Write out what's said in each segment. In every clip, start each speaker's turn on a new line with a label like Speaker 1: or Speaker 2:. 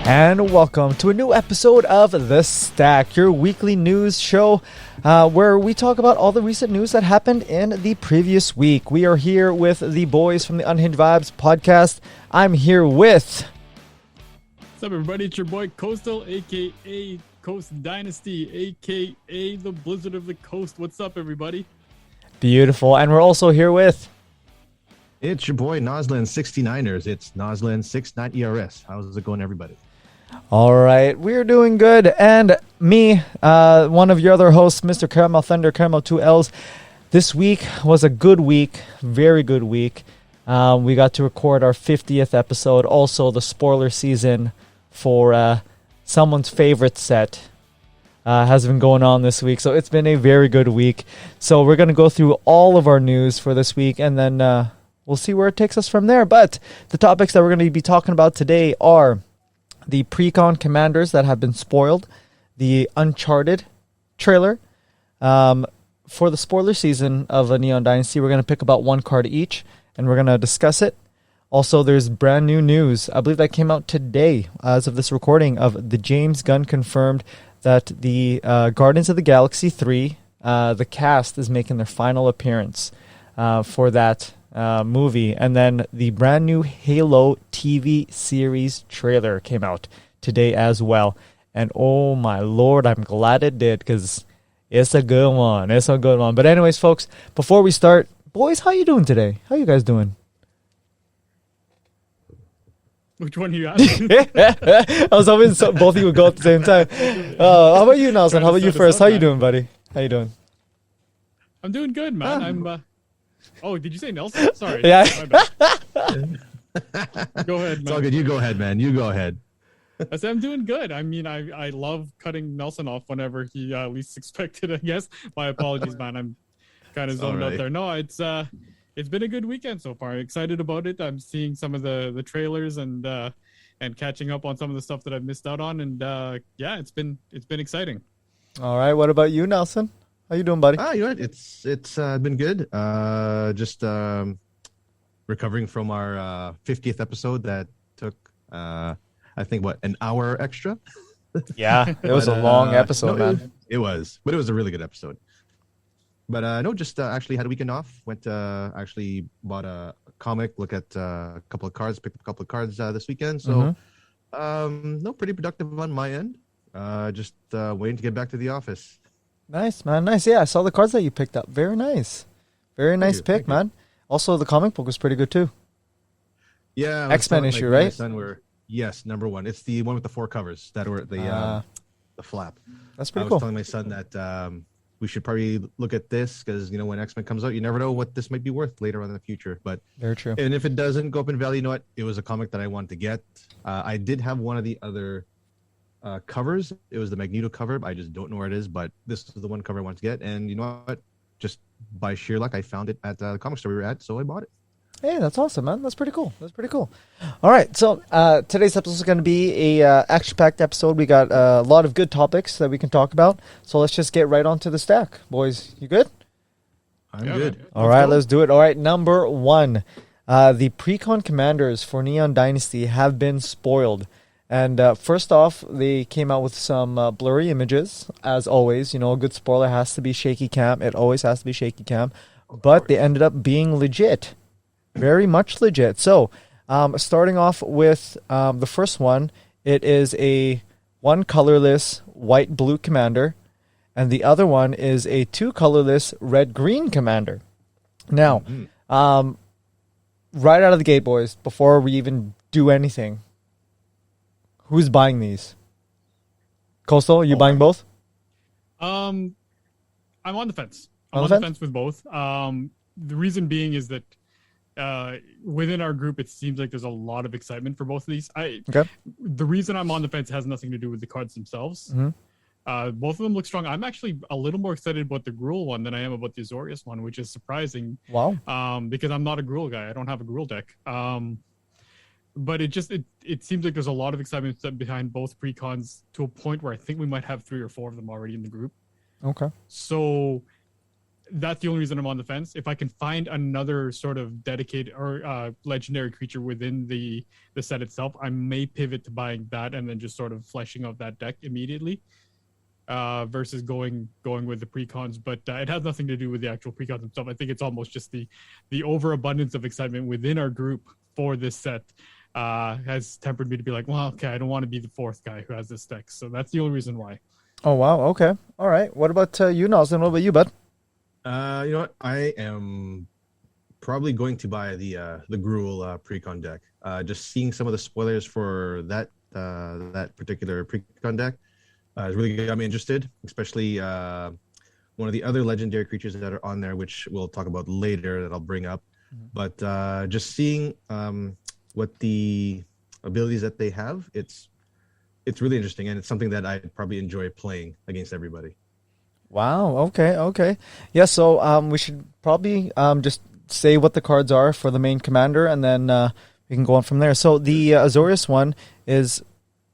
Speaker 1: and welcome to a new episode of The Stack, your weekly news show where we talk about all the recent news that happened in the previous week. We are here with the boys from the Unhinged Vibes Podcast. I'm here with...
Speaker 2: What's up, everybody? It's your boy Coastal, a.k.a. Coast Dynasty, a.k.a. the Blizzard of the Coast. What's up, everybody?
Speaker 1: Beautiful. And we're also here with...
Speaker 3: It's your boy Noslen 69ers. It's Noslen 69 ERS. How's it going, everybody?
Speaker 1: All right, we're doing good. And me, one of your other hosts, Mr. Caramel Thunder, Caramel 2Ls. This week was a good week, very good week. We got to record our 50th episode. Also, the spoiler season for someone's favorite set has been going on this week. So it's been a very good week. So we're going to go through all of our news for this week, and then we'll see where it takes us from there. But the topics that we're going to be talking about today are the Precon commanders that have been spoiled, the Uncharted trailer. For the spoiler season of a Neon Dynasty, we're going to pick about one card each, and we're going to discuss it. Also, there's brand new news. I believe that came out today, as of this recording, of the James Gunn confirmed that the Guardians of the Galaxy 3, the cast is making their final appearance for that movie. And then the brand new Halo TV series trailer came out today as well. And oh my lord, I'm glad it did, because it's a good one. It's a good one. But anyways, folks, before we start, boys, how you doing today? How you guys doing?
Speaker 2: Which one are you asking?
Speaker 1: I was hoping both of you would go at the same time. How about you, Nelson? How about you first? How you doing, buddy? How you doing?
Speaker 2: I'm doing good, man. I'm oh, did you say Nelson? Sorry.
Speaker 1: Yeah.
Speaker 2: My bad. Go ahead, man.
Speaker 3: It's all good. You go ahead, man. You go ahead.
Speaker 2: I said I'm doing good. I mean, I love cutting Nelson off whenever he least expected, I guess. My apologies, man. I'm kind of zoned out there. No, it's been a good weekend so far. Excited about it. I'm seeing some of the trailers and catching up on some of the stuff that I've missed out on. And yeah, it's been exciting.
Speaker 1: All right. What about you, Nelson? How you doing, buddy?
Speaker 3: You know what? It's been good. Just recovering from our 50th episode that took I think an hour extra.
Speaker 1: Yeah, it was a long episode, man.
Speaker 3: It was, but it was a really good episode. But no, just actually had a weekend off. Went actually bought a comic, look at a couple of cards, picked up a couple of cards this weekend. So no, pretty productive on my end. Just waiting to get back to the office.
Speaker 1: Nice, man. Nice. Yeah, I saw the cards that you picked up. Very nice. Very nice pick, man. Also, the comic book was pretty good too.
Speaker 3: Yeah,
Speaker 1: X-Men issue, right?
Speaker 3: Yes, number one. It's the one with the 4 covers that were the flap.
Speaker 1: That's pretty
Speaker 3: cool. I was telling my son that we should probably look at this because, when X-Men comes out, you never know what this might be worth later on in the future. But
Speaker 1: very true.
Speaker 3: And if it doesn't go up in value, you know what? It was a comic that I wanted to get. I did have one of the other covers. It was the Magneto cover. I just don't know where it is, but this is the one cover I wanted to get. And you know what? Just by sheer luck, I found it at the comic store we were at, so I bought it.
Speaker 1: Hey, that's awesome, man. That's pretty cool. All right, so today's episode is going to be a action-packed episode. We got a lot of good topics that we can talk about. So let's just get right onto the stack. Boys, you good?
Speaker 3: I'm good.
Speaker 1: All right, let's do it. All right, number 1. The Precon commanders for Neon Dynasty have been spoiled. And first off, they came out with some blurry images, as always. A good spoiler has to be shaky cam. It always has to be shaky cam. But they ended up being legit. Very much legit. So, starting off with the first one, it is one colorless white-blue commander, and the other one is a 2 colorless red-green commander. Now, right out of the gate, boys, before we even do anything, who's buying these? Coastal, are you buying both?
Speaker 2: I'm on the fence. I'm on the fence with both. The reason being is that within our group, it seems like there's a lot of excitement for both of these. The reason I'm on the fence has nothing to do with the cards themselves. Both of them look strong. I'm actually a little more excited about the Gruul one than I am about the Azorius one, which is surprising.
Speaker 1: Wow.
Speaker 2: Because I'm not a Gruul guy. I don't have a Gruul deck. But it seems like there's a lot of excitement behind both Precons to a point where I think we might have 3 or 4 of them already in the group.
Speaker 1: Okay.
Speaker 2: So that's the only reason I'm on the fence. If I can find another sort of dedicated or legendary creature within the set itself, I may pivot to buying that and then just sort of fleshing out that deck immediately, versus going with the precons. But it has nothing to do with the actual precons themselves. I think it's almost just the overabundance of excitement within our group for this set has tempered me to be like, well, okay, I don't want to be the fourth guy who has this deck. So that's the only reason why.
Speaker 1: Oh, wow. Okay. All right. What about you, Noslen? What about you, bud?
Speaker 3: You know what? I am probably going to buy the Gruul Precon deck. Just seeing some of the spoilers for that particular Precon deck has really got me interested, especially one of the other legendary creatures that are on there, which we'll talk about later that I'll bring up. Mm-hmm. But just seeing what the abilities that they have, it's really interesting, and it's something that I'd probably enjoy playing against everybody.
Speaker 1: Wow. Okay. Yeah, so we should probably just say what the cards are for the main commander, and then we can go on from there. So the Azorius one is,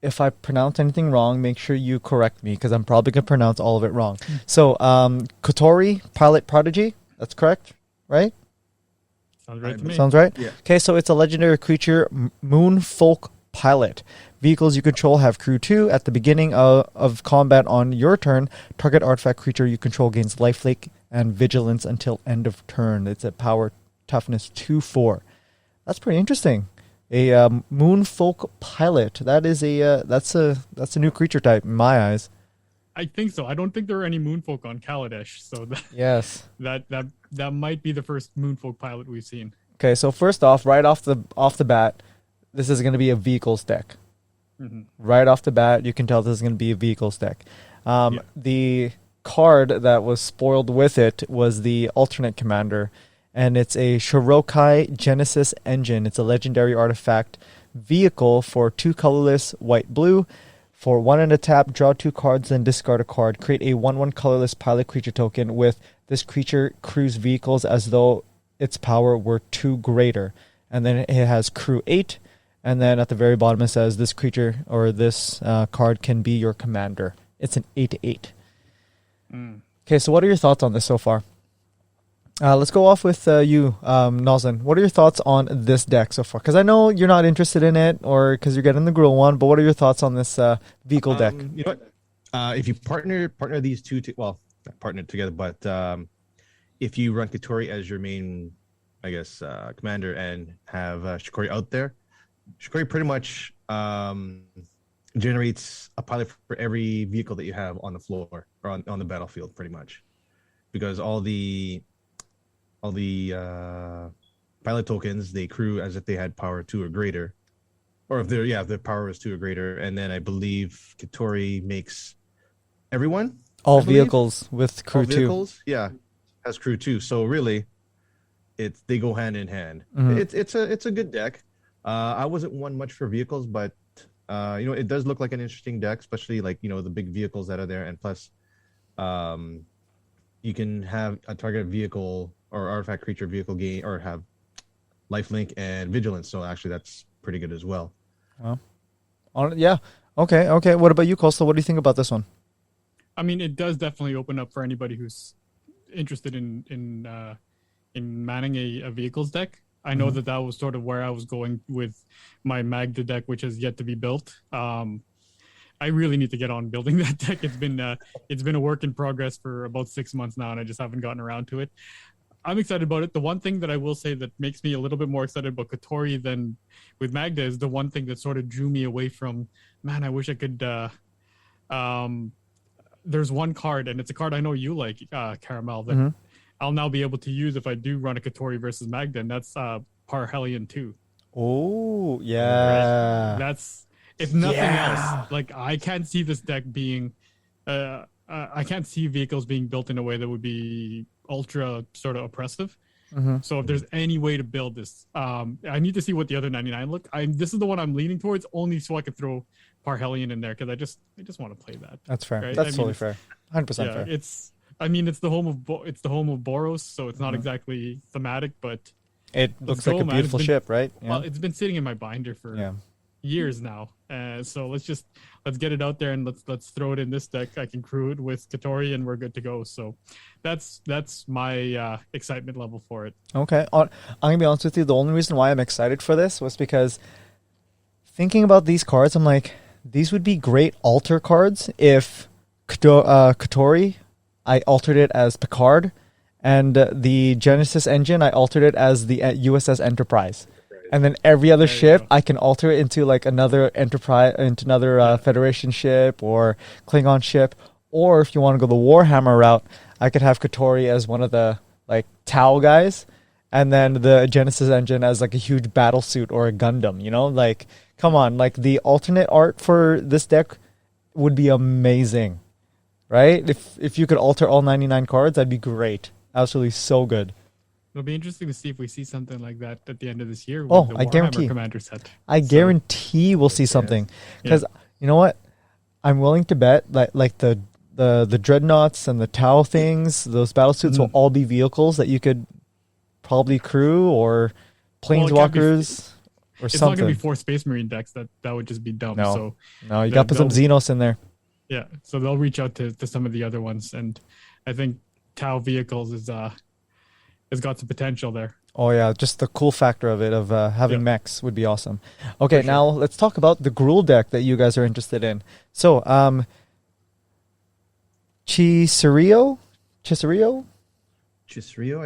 Speaker 1: if I pronounce anything wrong, make sure you correct me, because I'm probably going to pronounce all of it wrong. So Kotori, Pilot Prodigy, that's correct, right?
Speaker 2: Sounds right to me.
Speaker 1: Sounds right?
Speaker 3: Yeah.
Speaker 1: Okay, so it's a legendary creature, Moonfolk Pilot. Vehicles you control have crew 2. At the beginning of combat on your turn, target artifact creature you control gains lifelink and vigilance until end of turn. It's at power toughness 2/4. That's pretty interesting. A Moonfolk Pilot. That is that's a new creature type in my eyes.
Speaker 2: I think so. I don't think there are any Moonfolk on Kaladesh, so
Speaker 1: yes,
Speaker 2: that might be the first Moonfolk Pilot we've seen.
Speaker 1: Okay, so first off, right off the bat, this is going to be a vehicles deck. Mm-hmm. Right off the bat, you can tell this is going to be a vehicles deck. The card that was spoiled with it was the alternate commander, and it's a Shirokai Genesis Engine. It's a legendary artifact vehicle for 2 colorless, white-blue. For 1 and a tap, draw 2 cards, then discard a card. Create a 1/1 colorless pilot creature token with this creature crews vehicles as though its power were 2 greater. And then it has crew 8. And then at the very bottom it says this creature or this card can be your commander. It's an 8/8. Okay, so what are your thoughts on this so far? Let's go off with you, Noslen. What are your thoughts on this deck so far? Because I know you're not interested in it, or because you're getting the Gruul one. But what are your thoughts on this vehicle deck?
Speaker 3: You know what? If you partner these two, not partner together, but if you run Kotori as your main, I guess, commander and have Shikori out there, Shikori pretty much generates a pilot for every vehicle that you have on the floor or on the battlefield, pretty much, because all the pilot tokens, they crew as if they had power 2 or greater, or if their power is 2 or greater. And then I believe Kotori makes everyone
Speaker 1: all vehicles with crew 2.
Speaker 3: Yeah, has crew 2. So really, they go hand in hand.
Speaker 1: Mm-hmm.
Speaker 3: It's a good deck. I wasn't one much for vehicles, but it does look like an interesting deck, especially like the big vehicles that are there, and plus, you can have a target vehicle or artifact creature vehicle gain or have lifelink and vigilance. So actually, that's pretty good as well.
Speaker 2: Yeah.
Speaker 1: Okay. What about you, Coastal? What do you think about this one?
Speaker 2: I mean, it does definitely open up for anybody who's interested in manning a vehicles deck. I know that was sort of where I was going with my Magda deck, which has yet to be built. I really need to get on building that deck. It's been a work in progress for about 6 months now, and I just haven't gotten around to it. I'm excited about it. The one thing that I will say that makes me a little bit more excited about Kotori than with Magda is the one thing that sort of drew me away from, man, I wish I could... there's one card, and it's a card I know you like, Caramel, that I'll now be able to use if I do run a Kotori versus Magda, and that's Parhelion 2.
Speaker 1: Oh, yeah.
Speaker 2: Right? That's... If nothing else, like I can't see this deck being, I can't see vehicles being built in a way that would be ultra sort of oppressive. So if there's any way to build this, I need to see what the other 99 look. This is the one I'm leaning towards, only so I could throw Parhelion in there because I just want to play that.
Speaker 1: That's fair.
Speaker 2: Right?
Speaker 1: That's totally fair. 100% fair.
Speaker 2: It's the home of Boros, so it's not exactly thematic, but
Speaker 1: it looks like a beautiful ship, right?
Speaker 2: Yeah. Well, it's been sitting in my binder for years now. So let's get it out there and let's throw it in this deck. I can crew it with Katori and we're good to go. So that's my excitement level for it.
Speaker 1: Okay, I'm gonna be honest with you. The only reason why I'm excited for this was because thinking about these cards, I'm like, these would be great alter cards if Katori, I altered it as Picard, and the Genesis engine, I altered it as the USS Enterprise. And then every other ship, I can alter it into like another Enterprise, into another Federation ship or Klingon ship. Or if you want to go the Warhammer route, I could have Katori as one of the like Tau guys, and then the Genesis engine as like a huge battle suit or a Gundam. You know, like come on, like the alternate art for this deck would be amazing, right? If you could alter all 99 cards, that'd be great. Absolutely, so good.
Speaker 2: It'll be interesting to see if we see something like that at the end of this year. With the
Speaker 1: I guarantee.
Speaker 2: Commander set.
Speaker 1: I guarantee we'll see something. Because you know what? I'm willing to bet that like the dreadnoughts and the Tau things, those battle suits will all be vehicles that you could probably crew or planeswalkers or
Speaker 2: it's
Speaker 1: something.
Speaker 2: Not going to be 4 Space Marine decks. That would just be dumb.
Speaker 1: No, you got to put some Xenos in there.
Speaker 2: Yeah, so they'll reach out to some of the other ones, and I think Tau vehicles has got some potential there.
Speaker 1: Oh yeah, just the cool factor of it, of having mechs would be awesome. Okay, now let's talk about the Gruul deck that you guys are interested in. So, Chisrio,
Speaker 3: I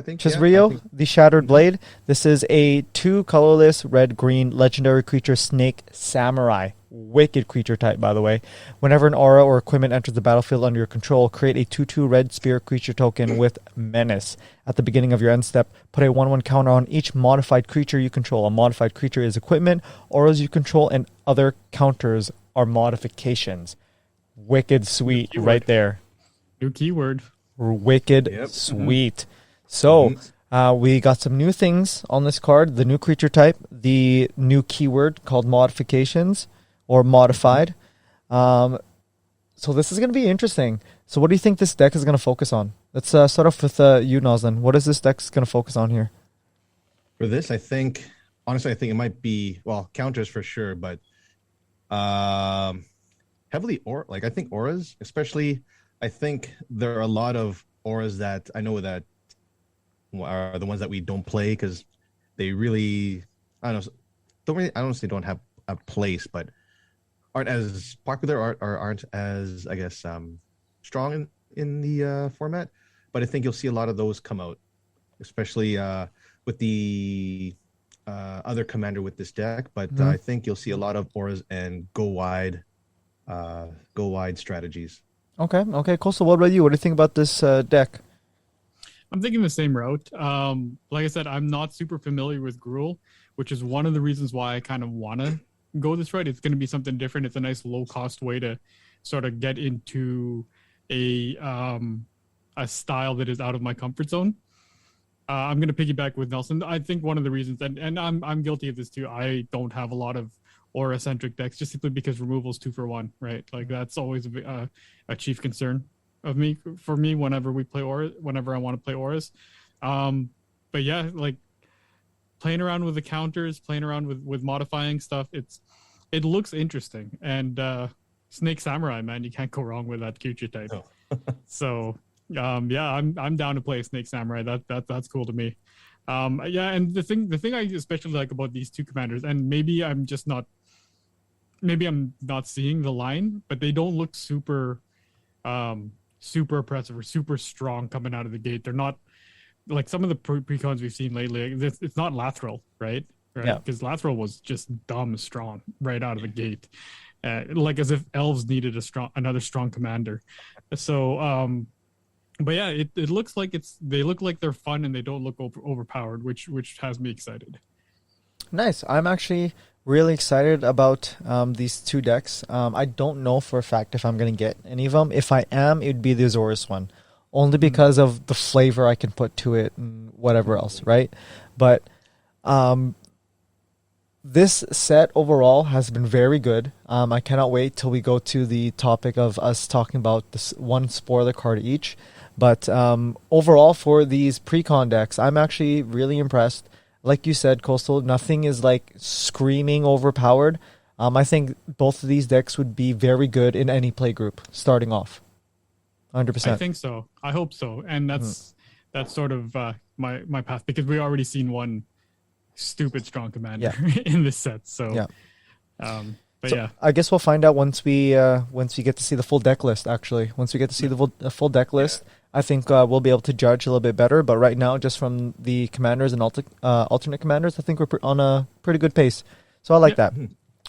Speaker 3: think.
Speaker 1: Chisrio, the Shattered Blade. This is a 2 colorless red-green legendary creature snake samurai. Wicked creature type, by the way. Whenever an aura or equipment enters the battlefield under your control, create a 2/2 red spirit creature token with Menace. At the beginning of your end step, put a 1/1 counter on each modified creature you control. A modified creature is equipment, auras you control, and other counters are modifications. Wicked sweet right there.
Speaker 2: New keyword.
Speaker 1: Wicked sweet. So, we got some new things on this card. The new creature type, the new keyword called modifications or modified. So this is going to be interesting. So what do you think this deck is going to focus on? Let's start off with you, Noslen. What is this deck going to focus on here?
Speaker 3: For this, I think it might be, well, counters for sure, but heavily I think auras, especially. I think there are a lot of auras that I know that are the ones that we don't play because they really, I don't say don't have a place, but aren't as popular or aren't as, I guess, strong in the format. But I think you'll see a lot of those come out, especially with the other commander with this deck. But I think you'll see a lot of auras and go wide strategies.
Speaker 1: Okay, cool. So what about you? What do you think about this deck?
Speaker 2: I'm thinking the same route. Like I said, I'm not super familiar with Gruul, which is one of the reasons why I kind of want to go this route. It's going to be something different. It's a nice low-cost way to sort of get into a style that is out of my comfort zone. I'm going to piggyback with Nelson. I think one of the reasons, and I'm guilty of this too, I don't have a lot of aura-centric decks just simply because removal is 2 for 1, right? Like that's always a chief concern for me whenever we play aura, whenever I want to play auras. But yeah, like playing around with the counters, playing around with modifying stuff, it looks interesting. And Snake Samurai, man, you can't go wrong with that creature type.
Speaker 3: No.
Speaker 2: So yeah, I'm down to play Snake Samurai. That's cool to me. Yeah, and the thing I especially like about these two commanders, and maybe I'm not seeing the line, but they don't look super oppressive or super strong coming out of the gate. They're not like some of the precons we've seen lately. It's not Lathril, right?
Speaker 1: Yeah.
Speaker 2: Because Lathril was just dumb strong right out of the gate, like as if elves needed another strong commander. So, but yeah, it looks like they look like they're fun and they don't look overpowered, which has me excited.
Speaker 1: Nice. I'm actually really excited about these two decks. I don't know for a fact if I'm going to get any of them. If I am, it'd be the Azorius one. Only because of the flavor I can put to it and whatever else, right? But this set overall has been very good. I cannot wait till we go to the topic of us talking about this one spoiler card each. But overall, for these Precon decks, I'm actually really impressed. Like you said, Coastal, nothing is like screaming overpowered. I think both of these decks would be very good in any play group starting off. 100%.
Speaker 2: I think so. I hope so. And that's sort of my path, because we already seen one stupid strong commander in this set. So
Speaker 1: I guess we'll find out once we get to see the full deck list. Actually, once we get to see the full deck list, I think we'll be able to judge a little bit better. But right now, just from the commanders and alternate commanders, I think we're on a pretty good pace. So I like that.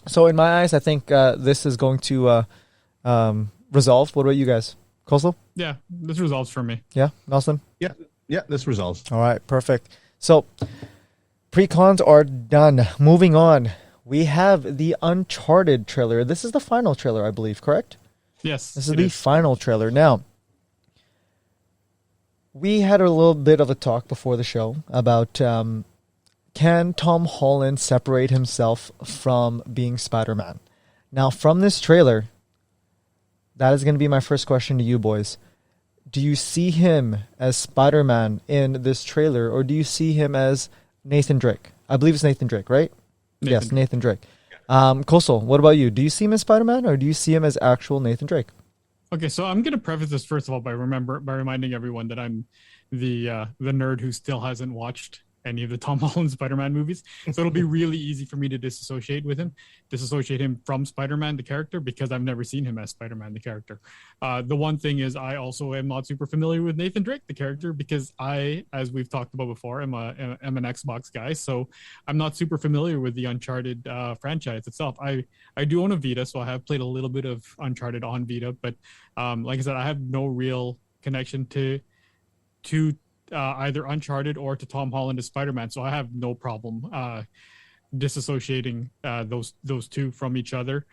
Speaker 1: So in my eyes, I think this is going to resolve. What about you guys? Coastal?
Speaker 2: Yeah, this resolves for me.
Speaker 1: Yeah, Noslen?
Speaker 3: Yeah, this resolves.
Speaker 1: All right, perfect. So pre-cons are done. Moving on. We have the Uncharted trailer. This is the final trailer, I believe, correct?
Speaker 2: Yes.
Speaker 1: This is the final trailer. Now, we had a little bit of a talk before the show about can Tom Holland separate himself from being Spider-Man? Now, from this trailer, that is going to be my first question to you boys. Do you see him as Spider-Man in this trailer, or do you see him as Nathan Drake? I believe it's Nathan Drake, right? Nathan Drake. Coastal, what about you? Do you see him as Spider-Man, or do you see him as actual Nathan Drake?
Speaker 2: Okay, so I'm going to preface this first of all by reminding everyone that I'm the nerd who still hasn't watched any of the Tom Holland Spider-Man movies. So it'll be really easy for me to disassociate him from Spider-Man, the character, because I've never seen him as Spider-Man, the character. The one thing is I also am not super familiar with Nathan Drake, the character, because I, as we've talked about before, am an Xbox guy. So I'm not super familiar with the Uncharted franchise itself. I do own a Vita, so I have played a little bit of Uncharted on Vita, but like I said, I have no real connection to either Uncharted or to Tom Holland as Spider-Man, so I have no problem disassociating those two from each other.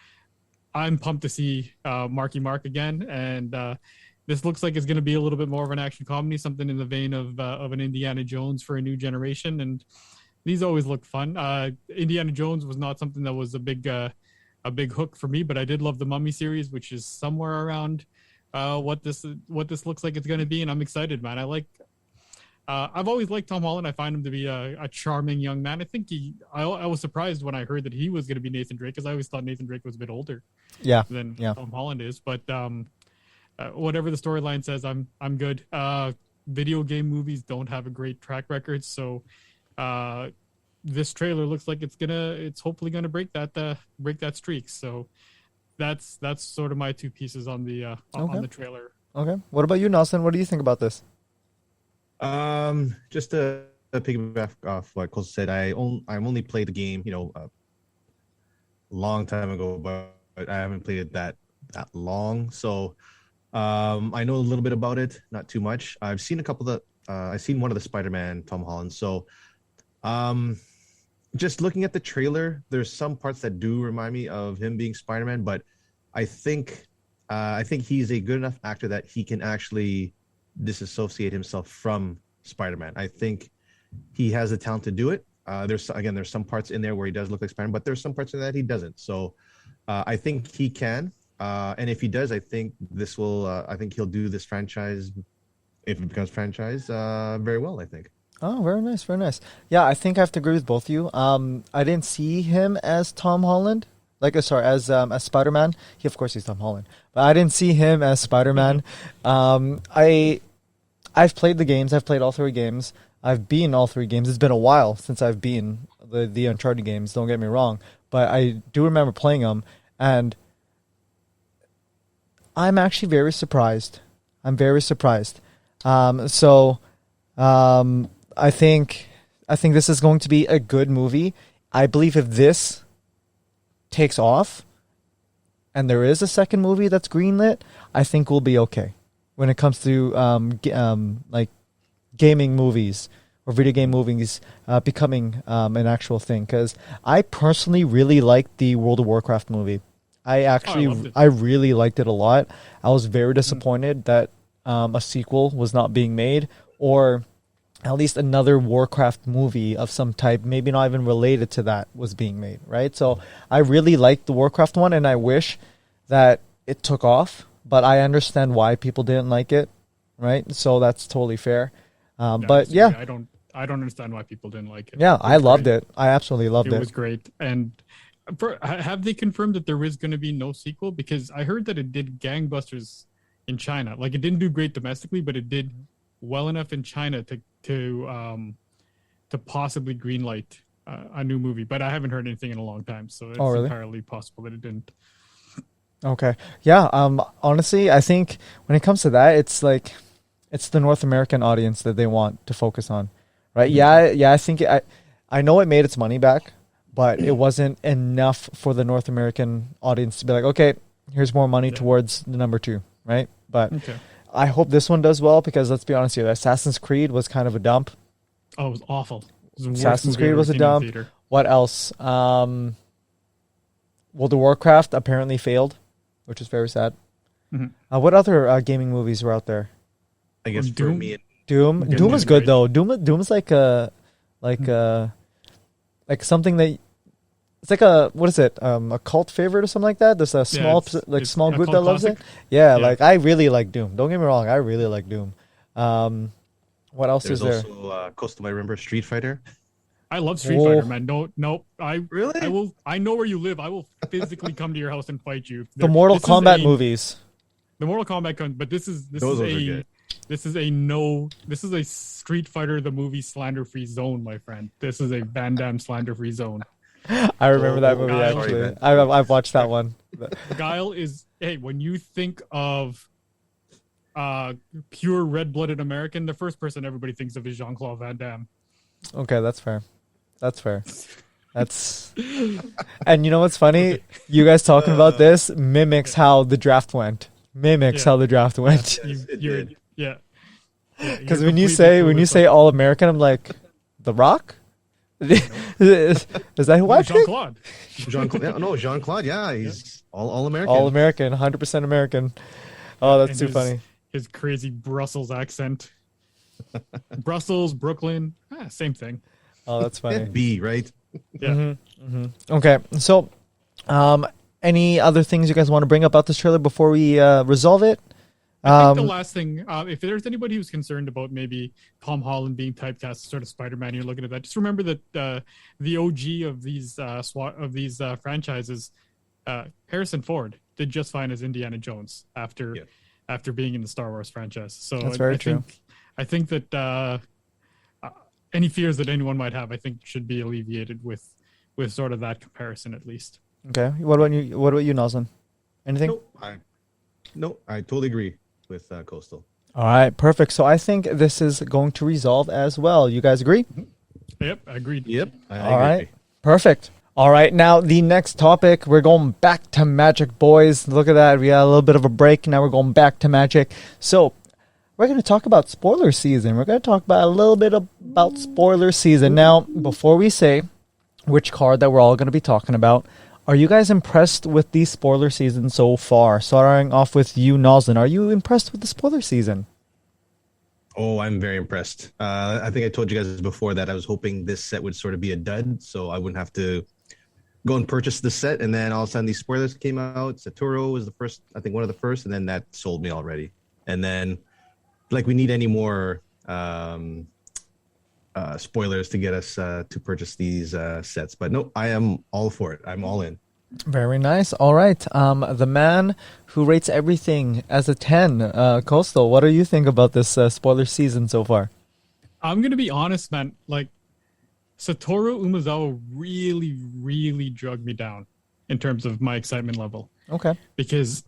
Speaker 2: I'm pumped to see Marky Mark again, and this looks like it's going to be a little bit more of an action comedy, something in the vein of an Indiana Jones for a new generation, and these always look fun. Indiana Jones was not something that was a big hook for me, but I did love the Mummy series, which is somewhere around what this looks like it's going to be, and I'm excited, man. I've always liked Tom Holland. I find him to be a charming young man. I think I was surprised when I heard that he was going to be Nathan Drake, because I always thought Nathan Drake was a bit older than Tom Holland is. But whatever the storyline says, I'm good. Video game movies don't have a great track record, so this trailer looks like it's hopefully gonna break that streak. So that's sort of my two pieces on the trailer.
Speaker 1: Okay. What about you, Nelson? What do you think about this?
Speaker 3: Just to piggyback off what Cole said, I only played the game, a long time ago, but I haven't played it that long. So, I know a little bit about it, not too much. I've seen I've seen one of the Spider-Man, Tom Holland. So, just looking at the trailer, there's some parts that do remind me of him being Spider-Man, but I think he's a good enough actor that he can actually disassociate himself from Spider-Man. I think he has the talent to do it. There's some parts in there where he does look like Spider-Man, but there's some parts in that he doesn't. So I think he can. And if he does, I think I think he'll do this franchise, if it becomes franchise, very well, I think.
Speaker 1: Oh, very nice, very nice. Yeah, I think I have to agree with both of you. I didn't see him as Tom Holland. As Spider-Man. Of course, he's Tom Holland. But I didn't see him as Spider-Man. I've played the games. I've played all three games. I've beaten all three games. It's been a while since I've beaten the Uncharted games, don't get me wrong. But I do remember playing them, and I'm actually very surprised. I'm very surprised. I think this is going to be a good movie. I believe if this takes off and there is a second movie that's greenlit, I think we'll be okay when it comes to like gaming movies or video game movies becoming an actual thing. Because I personally really liked the World of Warcraft movie. I really liked it a lot. I was very disappointed that a sequel was not being made, or at least another Warcraft movie of some type, maybe not even related to that, was being made, right? So I really liked the Warcraft one, and I wish that it took off, but I understand why people didn't like it, right? So that's totally fair. But yeah,
Speaker 2: I don't understand why people didn't like it.
Speaker 1: Yeah, I loved it. I absolutely loved it.
Speaker 2: It was great, and Have they confirmed that there is going to be no sequel? Because I heard that it did gangbusters in China. Like it didn't do great domestically, but it did well enough in China to possibly greenlight a new movie. But I haven't heard anything in a long time, so it's entirely possible that it didn't.
Speaker 1: Okay. Yeah. Honestly, I think when it comes to that, it's like it's the North American audience that they want to focus on, right? Mm-hmm. Yeah. I think I know it made its money back, but it wasn't enough for the North American audience to be like, okay, here's more money towards the number 2, right? But I hope this one does well because let's be honest here, Assassin's Creed was kind of a dump.
Speaker 2: Oh, it was awful.
Speaker 1: Assassin's Creed was a dump. What else? World of Warcraft apparently failed, which is very sad. Mm-hmm. What other gaming movies were out there?
Speaker 3: I guess for me,
Speaker 1: Doom is good though. Doom's like something that it's like a cult favorite or something like that. There's a small small group that loves it. Yeah, like I really like Doom. Don't get me wrong, I really like Doom. What else is there?
Speaker 3: There's also Coastal. I remember Street Fighter.
Speaker 2: I love Street Fighter, man. No, really? I know where you live. I will physically come to your house and fight you.
Speaker 1: The Mortal Kombat movies.
Speaker 2: The Mortal Kombat but this is a Street Fighter the movie slander-free zone, my friend. This is a Van Damme slander-free zone.
Speaker 1: I remember that movie actually. I've watched that one.
Speaker 2: Guile is when you think of pure red-blooded American, the first person everybody thinks of is Jean-Claude Van Damme.
Speaker 1: Okay, that's fair. And you know what's funny? You guys talking about this mimics how the draft went. How the draft went.
Speaker 2: Yeah.
Speaker 1: Because when you say all American, I'm like, The Rock? is that who I picked?
Speaker 2: Jean-Claude.
Speaker 3: No, Jean-Claude. Yeah, he's all American.
Speaker 1: All American, 100% American. Oh, that's too funny.
Speaker 2: His crazy Brussels accent. Brussels, Brooklyn, same thing.
Speaker 1: Oh, that's funny.
Speaker 3: B, right?
Speaker 2: Yeah.
Speaker 1: Mm-hmm. Okay, so any other things you guys want to bring up about this trailer before we resolve it?
Speaker 2: I think the last thing, if there's anybody who's concerned about maybe Tom Holland being typecast as sort of Spider-Man, you're looking at that. Just remember that the OG of these franchises, Harrison Ford, did just fine as Indiana Jones after being in the Star Wars franchise. So
Speaker 1: that's very true.
Speaker 2: I think that any fears that anyone might have, I think, should be alleviated with sort of that comparison at least.
Speaker 1: Okay. What about you, Noslen? Anything?
Speaker 3: No, I totally agree with Coastal.
Speaker 1: All right, perfect. So I think this is going to resolve as well. You guys agree?
Speaker 2: Yep, agreed.
Speaker 3: Yep.
Speaker 1: I agree. Right, perfect. All right, now the next topic, we're going back to Magic, boys. Look at that. We got a little bit of a break. Now we're going back to Magic. So we're going to talk about spoiler season. We're going to talk about a little bit about spoiler season. Now, before we say which card that we're all going to be talking about, are you guys impressed with the spoiler season so far? Starting off with you, Noslen. Are you impressed with the spoiler season?
Speaker 3: Oh, I'm very impressed. I think I told you guys before that I was hoping this set would sort of be a dud, so I wouldn't have to go and purchase the set. And then all of a sudden these spoilers came out. Saturo was the first, I think one of the first, and then that sold me already. And then, like, we need any more spoilers to get us to purchase these sets. But no, I am all for it. I'm all in.
Speaker 1: Very nice. All right. The man who rates everything as a 10, Coastal, what do you think about this spoiler season so far?
Speaker 2: I'm going to be honest, man. Like, Satoru Umezawa really, really drugged me down in terms of my excitement level.
Speaker 1: Okay.
Speaker 2: Because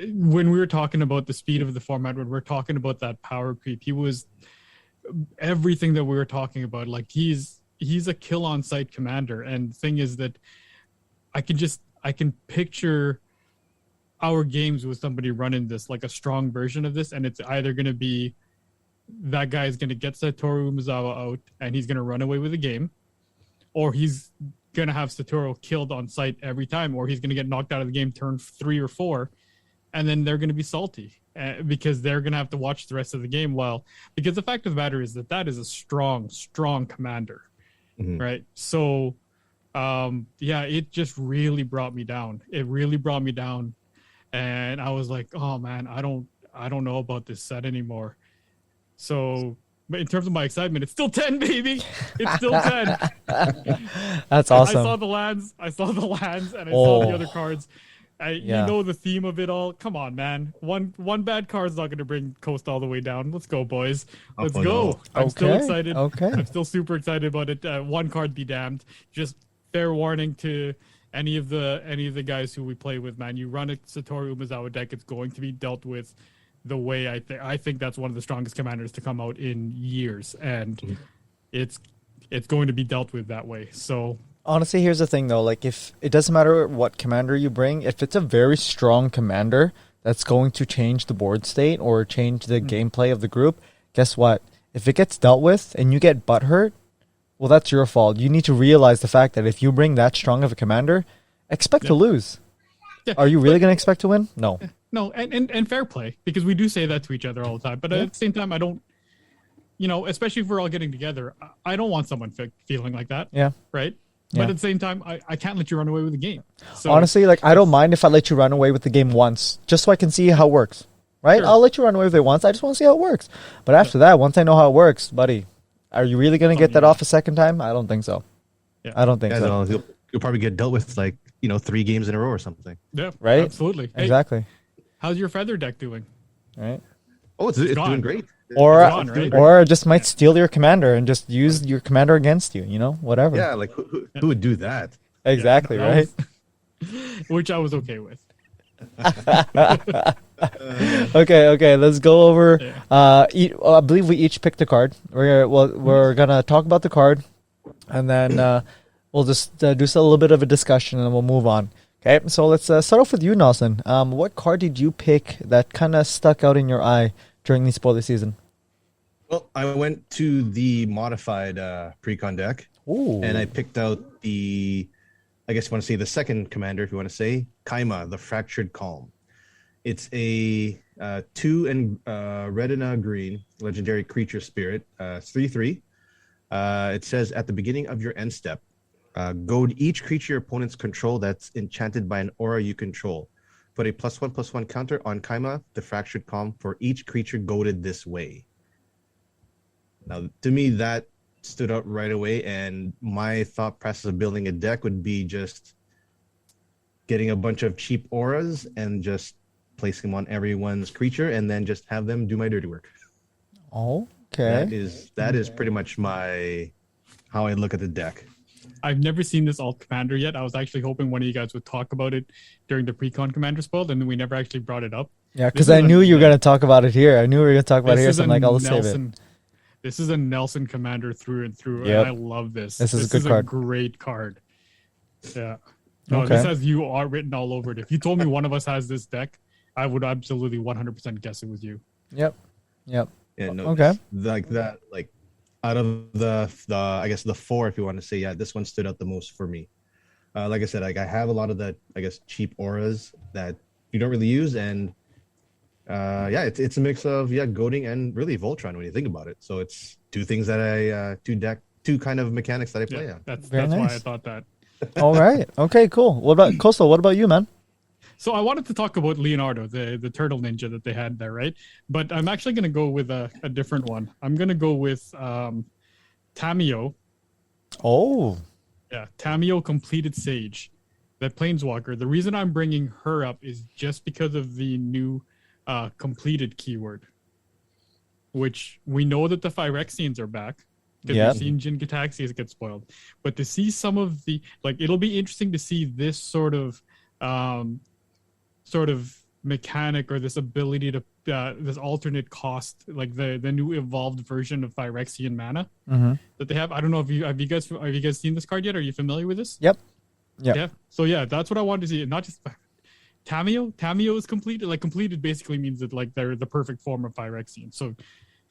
Speaker 2: when we were talking about the speed of the format, when we're talking about that power creep, he was everything that we were talking about. Like, he's a kill on sight commander. And the thing is that I can picture our games with somebody running this, like a strong version of this, and it's either going to be that guy is going to get Satoru Umezawa out and he's going to run away with the game, or he's going to have Satoru killed on sight every time, or he's going to get knocked out of the game turn 3 or 4, and then they're going to be salty because they're going to have to watch the rest of the game. Because the fact of the matter is that is a strong commander, right? So, it just really brought me down. It really brought me down, and I was like, oh man, I don't know about this set anymore. So But in terms of my excitement, it's still 10, baby. It's still 10.
Speaker 1: That's awesome.
Speaker 2: I saw the lands, and I saw the other cards. You know the theme of it all. Come on, man. One bad card's not going to bring Coast all the way down. Let's go, boys. Let's go. No. I'm still excited.
Speaker 1: Okay.
Speaker 2: I'm still super excited about it. One card be damned. Just fair warning to any of the guys who we play with, man. You run a Satoru Umezawa deck, it's going to be dealt with the way I think that's one of the strongest commanders to come out in years, and it's going to be dealt with that way. So
Speaker 1: honestly, here's the thing though, like if it doesn't matter what commander you bring, if it's a very strong commander that's going to change the board state or change the gameplay of the group, guess what? If it gets dealt with and you get butthurt, well, that's your fault. You need to realize the fact that if you bring that strong of a commander, expect to lose. Yeah. Are you really going to expect to win? No.
Speaker 2: No, and fair play, because we do say that to each other all the time. But at the same time, I don't, especially if we're all getting together, I don't want someone feeling like that.
Speaker 1: Yeah.
Speaker 2: Right? But at the same time, I can't let you run away with the game. So,
Speaker 1: honestly, like I don't mind if I let you run away with the game once, just so I can see how it works. Right? Sure. I'll let you run away with it once. I just want to see how it works. But after that, once I know how it works, buddy, are you really going to get that off a second time? I don't think so. Yeah. I don't think so.
Speaker 3: No, you'll probably get dealt with 3 games in a row or something.
Speaker 2: Yeah.
Speaker 1: Right?
Speaker 2: Absolutely. Hey,
Speaker 1: exactly.
Speaker 2: how's your feather deck doing?
Speaker 1: Right.
Speaker 3: Oh, it's doing great.
Speaker 1: Or just might steal your commander and just use your commander against you, whatever.
Speaker 3: Yeah, like who would do that?
Speaker 1: Exactly, right?
Speaker 2: Which I was okay with.
Speaker 1: Okay, let's go over. I believe we each picked a card. We're gonna talk about the card, and then we'll just do a little bit of a discussion, and then we'll move on. Okay, so let's start off with you, Noslen. What card did you pick that kind of stuck out in your eye during the spoiler season?
Speaker 3: Well, I went to the modified Precon deck, and I picked out I guess you want to say the second commander, if you want to say, Kaima, the Fractured Calm. It's a 2 and red and a green legendary creature spirit. It's 3/3. It says at the beginning of your end step, goad each creature your opponents control that's enchanted by an aura you control. Put a +1/+1 counter on Kaima, the Fractured Calm, for each creature goaded this way. Now, to me, that stood out right away, and my thought process of building a deck would be just getting a bunch of cheap auras and just placing them on everyone's creature, and then just have them do my dirty work.
Speaker 1: Okay.
Speaker 3: That is pretty much how I look at the deck.
Speaker 2: I've never seen this alt commander yet. I was actually hoping one of you guys would talk about it during the Precon commander spoil, and then we never actually brought it up.
Speaker 1: Yeah, because I knew you were going to talk about it here. I knew we were going to talk about it here, so I'm like, I'll save it.
Speaker 2: This is a Nelson commander through and through,
Speaker 1: and
Speaker 2: I love this.
Speaker 1: This is a good card.
Speaker 2: A great card. Yeah. No, This has you all written all over it. If you told me one of us has this deck, I would absolutely 100% guess it was you.
Speaker 1: Yep.
Speaker 3: Yeah, no,
Speaker 1: okay.
Speaker 3: Out of the I guess the 4, if you want to say, this one stood out the most for me. Like I said, I have a lot of the, I guess, cheap auras that you don't really use, and it's a mix of goading and really Voltron when you think about it. So it's two things that two kind of mechanics that I play.
Speaker 2: That's nice. Why I thought that.
Speaker 1: All right. Okay. Cool. What about Coastal? What about you, man?
Speaker 2: So I wanted to talk about Leonardo, the turtle ninja that they had there, right? But I'm actually going to go with a different one. I'm going to go with Tamio.
Speaker 1: Oh.
Speaker 2: Yeah, Tamio Completed Sage, that Planeswalker. The reason I'm bringing her up is just because of the new completed keyword, which we know that the Phyrexians are back, because we've seen Jin Gataxias get spoiled. But to see some of the, it'll be interesting to see this sort of mechanic, or this ability to this alternate cost, like the new evolved version of Phyrexian mana that they have. I don't know if have you guys seen this card yet? Are you familiar with this?
Speaker 1: Yep.
Speaker 2: Yeah. So that's what I wanted to see. Not just Tamio. Tamio is completed. Completed basically means that they're the perfect form of Phyrexian. So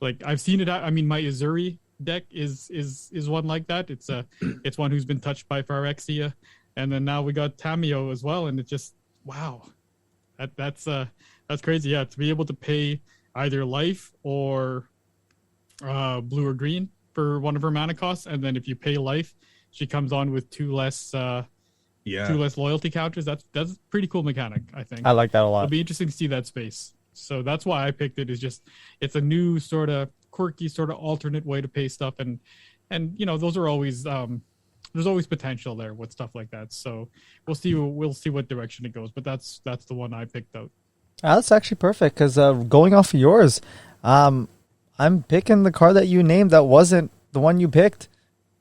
Speaker 2: I've seen it. I mean, my Azuri deck is one like that. It's one who's been touched by Phyrexia, and then now we got Tamio as well, and it just wow. That's crazy. Yeah, to be able to pay either life or blue or green for one of her mana costs, and then if you pay life, she comes on with two less loyalty counters. That's a pretty cool mechanic, I think.
Speaker 1: I like that a lot.
Speaker 2: It'll be interesting to see that space. So that's why I picked it. It's a new sort of quirky sort of alternate way to pay stuff, and those are always there's always potential there with stuff like that. So we'll see what direction it goes, but that's the one I picked out.
Speaker 1: That's actually perfect because going off of yours, I'm picking the card that you named that wasn't the one you picked.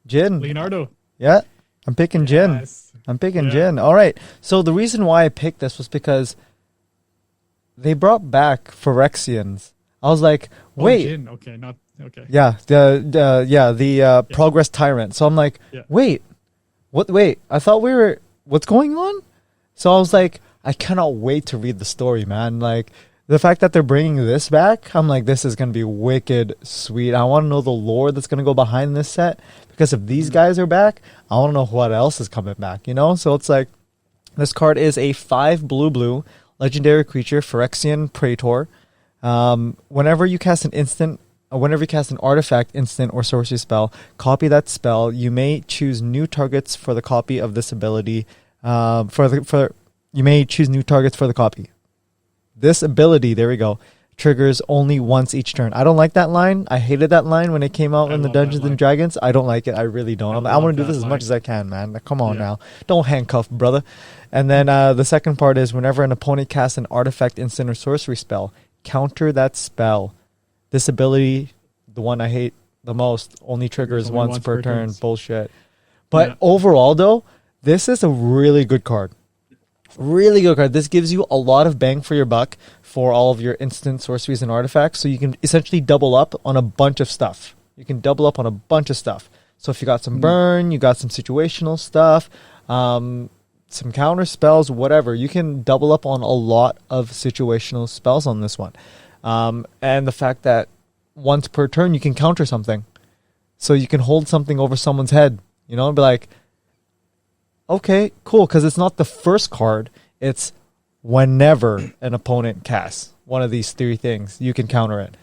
Speaker 1: Jin.
Speaker 2: Leonardo.
Speaker 1: Yeah, I'm picking Jin.
Speaker 2: Yes.
Speaker 1: I'm picking Jin. All right. So the reason why I picked this was because they brought back Phyrexians. I was like, wait.
Speaker 2: Jin. Okay, not okay.
Speaker 1: Yeah, the Progress Tyrant. So I'm like, wait, what? Wait, I thought we were. What's going on? So I was like, I cannot wait to read the story, man. Like the fact that they're bringing this back, I'm like, this is gonna be wicked sweet. I want to know the lore that's gonna go behind this set because if these guys are back, I want to know what else is coming back. So it's like this card is a 5 blue legendary creature, Phyrexian Praetor. Whenever you cast an artifact, instant, or sorcery spell, copy that spell. You may choose new targets for the copy of this ability. You may choose new targets for the copy. This ability, there we go, triggers only once each turn. I don't like that line. I hated that line when it came out in the Dungeons and Dragons. I don't like it. I really don't. I want to do this as much as I can, man. Come on now. Don't handcuff, brother. And then the second part is whenever an opponent casts an artifact, instant, or sorcery spell, counter that spell. This ability, the one I hate the most, only triggers once per turn. Bullshit. But overall, though, this is a really good card. Really good card. This gives you a lot of bang for your buck for all of your instant sorceries and artifacts. So you can essentially double up on a bunch of stuff. So if you got some burn, you got some situational stuff, some counter spells, whatever, you can double up on a lot of situational spells on this one. And the fact that once per turn you can counter something. So you can hold something over someone's head, and be like, okay, cool, because it's not the first card. It's whenever an opponent casts one of these 3 things, you can counter it.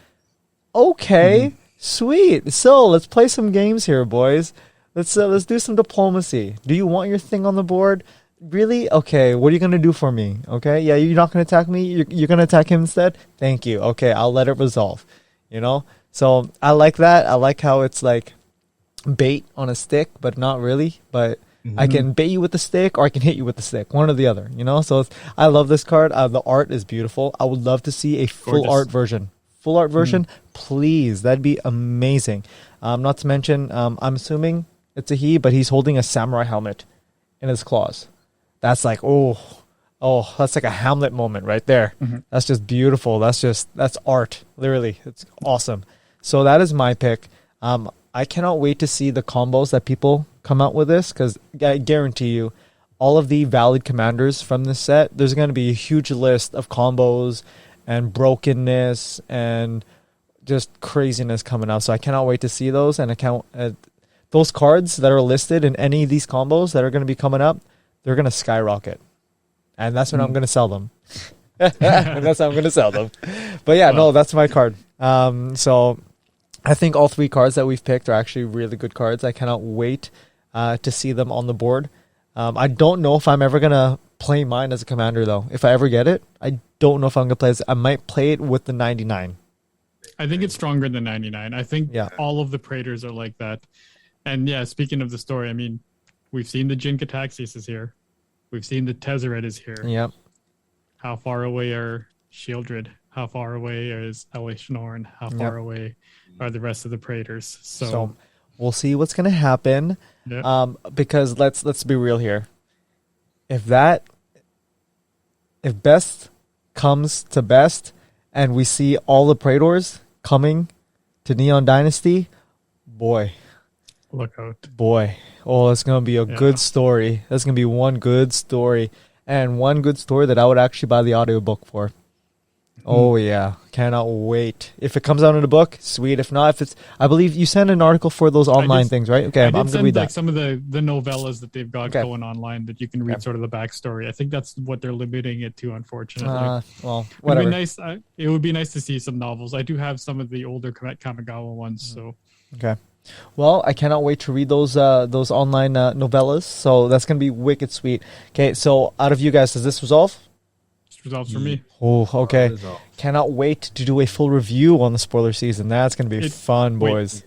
Speaker 1: Okay, sweet. So let's play some games here, boys. Let's do some diplomacy. Do you want your thing on the board? Really? Okay, what are you going to do for me? Okay, yeah, you're not going to attack me? You're going to attack him instead? Thank you. Okay, I'll let it resolve. So I like that. I like how it's like bait on a stick, but not really. But I can bait you with the stick or I can hit you with the stick. One or the other, So I love this card. The art is beautiful. I would love to see a full art version. Full art version, please. That'd be amazing. Not to mention, I'm assuming it's a he, but he's holding a samurai helmet in his claws. That's like, that's like a Hamlet moment right there. That's just beautiful. That's art. Literally, it's awesome. So that is my pick. I cannot wait to see the combos that people come out with this because I guarantee you, all of the valid commanders from this set, there's going to be a huge list of combos and brokenness and just craziness coming out. So I cannot wait to see those. And those cards that are listed in any of these combos that are going to be coming up, they're going to skyrocket. And that's when I'm going to sell them. But yeah, no, that's my card. So I think all 3 cards that we've picked are actually really good cards. I cannot wait to see them on the board. I don't know if I'm ever going to play mine as a commander, though. If I ever get it, I don't know if I'm going to play it. I might play it with the 99.
Speaker 2: I think it's stronger than 99. I think all of the Praetors are like that. And yeah, speaking of the story, I mean, we've seen the Jin Cataxius is here. We've seen the Tezzeret is here.
Speaker 1: Yep.
Speaker 2: How far away are Shieldred? How far away is Elishnorn? How far away are the rest of the Praetors? So
Speaker 1: we'll see what's going to happen.
Speaker 2: Yep.
Speaker 1: Because let's be real here. If best comes to best and we see all the Praetors coming to Neon Dynasty, boy.
Speaker 2: Look out.
Speaker 1: Boy. Oh, it's going to be a good story. That's going to be one good story. And one good story that I would actually buy the audiobook for. Oh, yeah. Cannot wait. If it comes out in a book, sweet. If not, I believe you sent an article for those online things, right? Okay, I'm going to read that.
Speaker 2: Some of the novellas that they've got going online that you can read sort of the backstory. I think that's what they're limiting it to, unfortunately.
Speaker 1: Well, whatever.
Speaker 2: It would be nice to see some novels. I do have some of the older Kamigawa ones, so.
Speaker 1: Okay. Well, I cannot wait to read those online novellas. So that's going to be wicked sweet. Okay, so out of you guys, does this resolve?
Speaker 2: resolves for me.
Speaker 1: Oh, okay. Cannot wait to do a full review on the spoiler season. That's going to be fun, boys.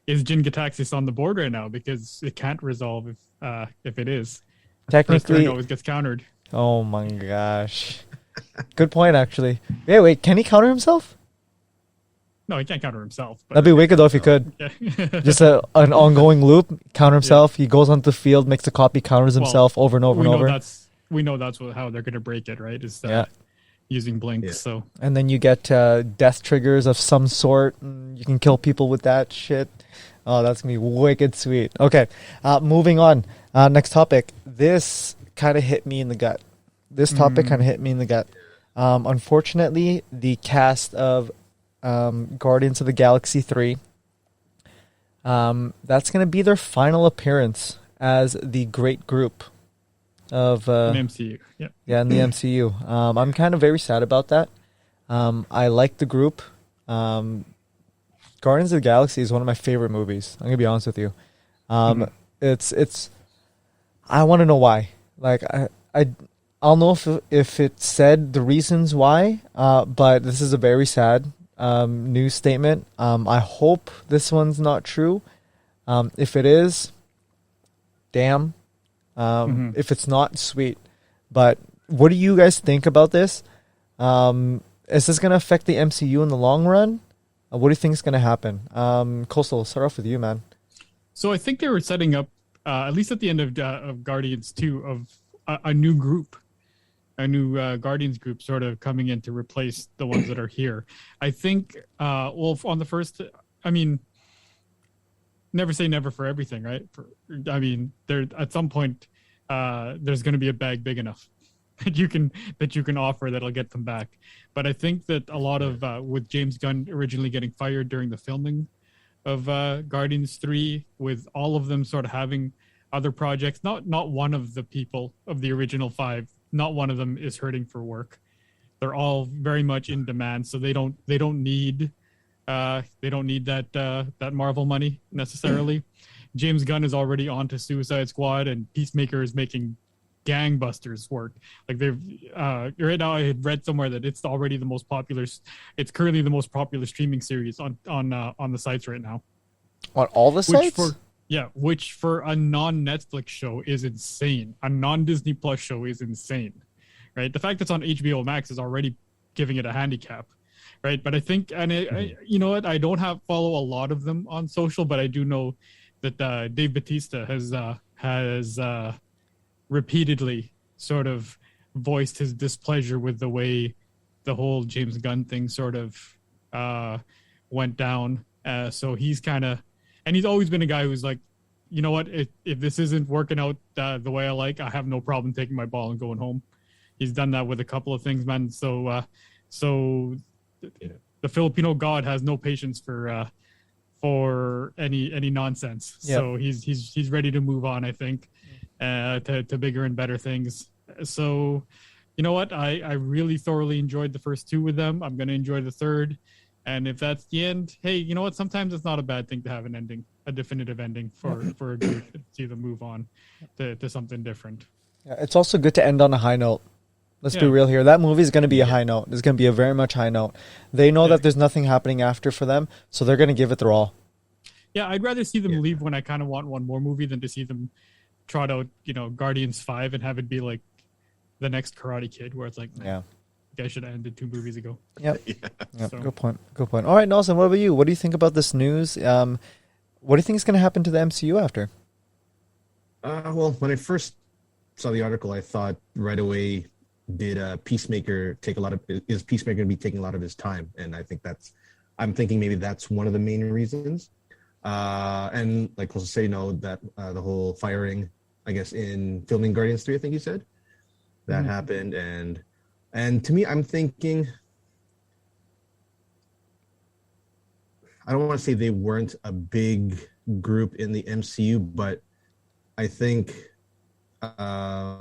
Speaker 2: Is Jin Gataxis on the board right now? Because it can't resolve if it is.
Speaker 1: Technically,
Speaker 2: it always gets countered.
Speaker 1: Oh my gosh. Good point, actually. Wait, can he counter himself?
Speaker 2: No, he can't counter himself. But
Speaker 1: that'd be wicked though if he could.
Speaker 2: Yeah.
Speaker 1: Just an ongoing loop, counter himself. He goes onto the field, makes a copy, counters himself over and over and over.
Speaker 2: We know that's how they're going to break it, right? Is using Blink. Yeah. So
Speaker 1: and then you get death triggers of some sort. And you can kill people with that shit. Oh, that's going to be wicked sweet. Okay, moving on. Next topic. This kind of hit me in the gut. Unfortunately, the cast of Guardians of the Galaxy 3, that's going to be their final appearance as the great group of
Speaker 2: in the MCU.
Speaker 1: Yeah, in the MCU. I'm kind of very sad about that. I like the group. Guardians of the Galaxy is one of my favorite movies. I'm going to be honest with you. It's I want to know why. Like I'll know if it said the reasons why, but this is a very sad news statement. I hope this one's not true. If it is, damn. If it's not, sweet. But what do you guys think about this? Is this going to affect the MCU in the long run? What do you think is going to happen? Coastal, start off with you, man.
Speaker 2: So I think they were setting up, at least at the end of Guardians 2, of a new group. A new Guardians group sort of coming in to replace the ones that are here. I think, on the first, I mean, never say never for everything, right? There at some point, there's going to be a bag big enough that you can offer that'll get them back. But I think that a lot of with James Gunn originally getting fired during the filming of Guardians 3, with all of them sort of having other projects, not one of the people of the original 5. Not one of them is hurting for work. They're all very much in demand, so they don't need that Marvel money necessarily. James Gunn is already on to Suicide Squad, and Peacemaker is making gangbusters work. Like they've right now, I had read somewhere that it's already the most popular. It's currently the most popular streaming series on the sites right now.
Speaker 1: On all the sites?
Speaker 2: Which for a non-Netflix show is insane. A non-Disney Plus show is insane, right? The fact that it's on HBO Max is already giving it a handicap, right? But I think, you know what? I don't follow a lot of them on social, but I do know that Dave Bautista has repeatedly sort of voiced his displeasure with the way the whole James Gunn thing sort of went down. So he's kind of. And he's always been a guy who's like, you know what? If this isn't working out the way I like, I have no problem taking my ball and going home. He's done that with a couple of things, man. So the Filipino God has no patience for any nonsense. Yep. So he's ready to move on, I think, to bigger and better things. So, you know what? I really thoroughly enjoyed the first 2 with them. I'm going to enjoy the third. And if that's the end, hey, you know what? Sometimes it's not a bad thing to have an ending, a definitive ending for a group to see them move on to something different.
Speaker 1: Yeah, it's also good to end on a high note. Let's be real here. That movie is going to be a high note. It's going to be a very much high note. They know that there's nothing happening after for them, so they're going to give it their all.
Speaker 2: Yeah, I'd rather see them leave when I kind of want one more movie than to see them trot out, Guardians 5 and have it be like the next Karate Kid, where it's like, I should have ended 2 movies ago.
Speaker 1: Yep. So. Good point. All right, Noslen, what about you? What do you think about this news? What do you think is going to happen to the MCU after?
Speaker 3: Well, when I first saw the article, I thought right away, did Peacemaker is Peacemaker going to be taking a lot of his time? And I think I'm thinking maybe that's one of the main reasons. And like we'll say, that the whole firing, I guess, in filming Guardians 3, I think you said, that happened. And to me, I'm thinking, I don't want to say they weren't a big group in the MCU, but I think, I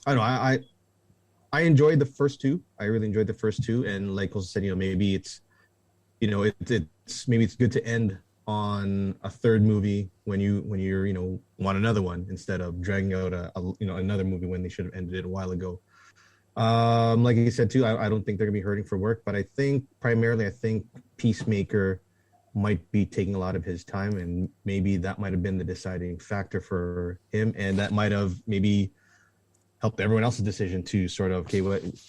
Speaker 3: don't know, I enjoyed the first 2. I really enjoyed the first 2. And like I said, maybe it's, maybe it's good to end on a third movie when you're want another one instead of dragging out another movie when they should have ended it a while ago. Like you said too, I don't think they're gonna be hurting for work, but I think Peacemaker might be taking a lot of his time, and maybe that might have been the deciding factor for him, and that might have maybe helped everyone else's decision to sort of, okay,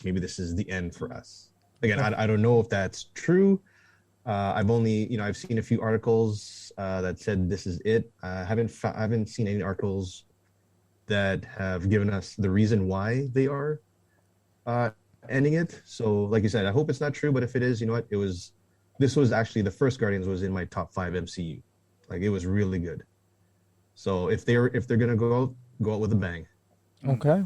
Speaker 3: maybe this is the end for us. Again, I don't know if that's true. I've seen a few articles that said this is it. I haven't seen any articles that have given us the reason why they are ending it. So, like you said, I hope it's not true. But if it is, you know what? This was actually the first Guardians was in my top 5 MCU. Like, it was really good. So if they're gonna go out with a bang.
Speaker 1: Okay.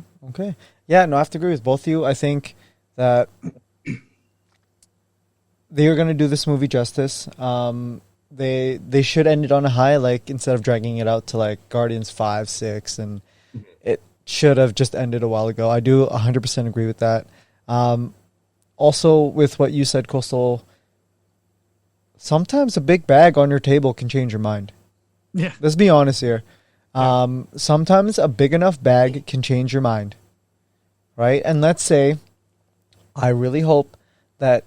Speaker 1: Yeah, no, I have to agree with both of you. I think that they are going to do this movie justice. They should end it on a high, like instead of dragging it out to like Guardians 5, 6, and it should have just ended a while ago. I do 100% agree with that. Also, with what you said, Coastal, sometimes a big bag on your table can change your mind.
Speaker 2: Yeah.
Speaker 1: Let's be honest here. Sometimes a big enough bag can change your mind, right? And let's say, I really hope that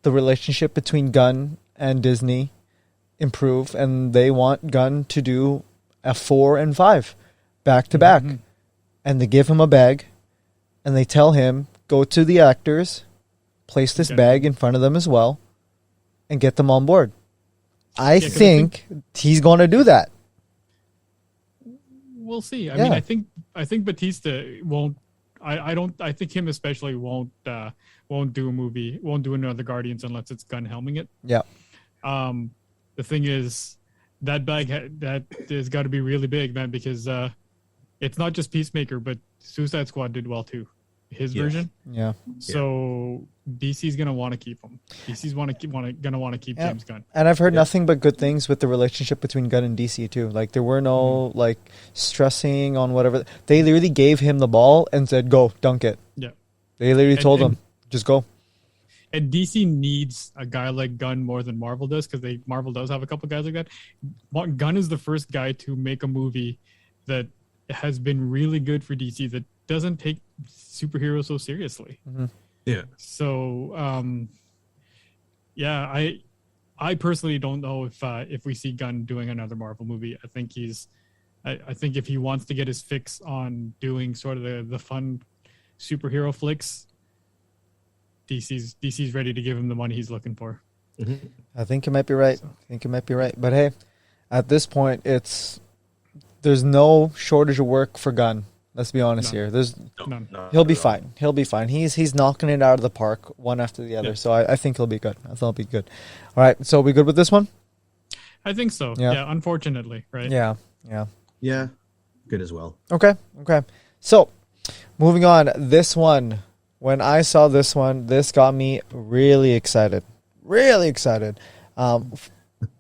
Speaker 1: the relationship between Gunn and Disney improve, and they want Gunn to do a 4 and 5 back to back, and they give him a bag, and they tell him, go to the actors, place this bag in front of them as well, and get them on board. I think he's going to do that.
Speaker 2: We'll see. I mean, I think Batista won't. I think him especially won't do a movie, won't do another Guardians unless it's Gunn helming it.
Speaker 1: Yeah.
Speaker 2: The thing is, that bag that has got to be really big, man, because it's not just Peacemaker, but Suicide Squad did well too. His version.
Speaker 1: Yeah.
Speaker 2: So DC's gonna want to keep him. DC's gonna want to keep James Gunn.
Speaker 1: And I've heard nothing but good things with the relationship between Gunn and DC too. Like there were no like stressing on whatever. They literally gave him the ball and said, "Go dunk it."
Speaker 2: Yeah.
Speaker 1: They literally told him, "Just go."
Speaker 2: And DC needs a guy like Gunn more than Marvel does, because Marvel does have a couple guys like that. Gunn is the first guy to make a movie that has been really good for DC that doesn't take superheroes so seriously.
Speaker 3: Yeah.
Speaker 2: So, I personally don't know if we see Gunn doing another Marvel movie. I think I think if he wants to get his fix on doing sort of the fun superhero flicks, DC's ready to give him the money he's looking for.
Speaker 1: I think you might be right. But hey, at this point, there's no shortage of work for Gunn. Let's be honest here. There's
Speaker 2: none.
Speaker 1: He'll be fine. He's knocking it out of the park one after the other. Yeah. So I think he'll be good. All right. So are we good with this one?
Speaker 2: I think so. Yeah. Unfortunately, right?
Speaker 1: Yeah.
Speaker 3: Good as well.
Speaker 1: Okay. So moving on. This one. When I saw this one, this got me really excited.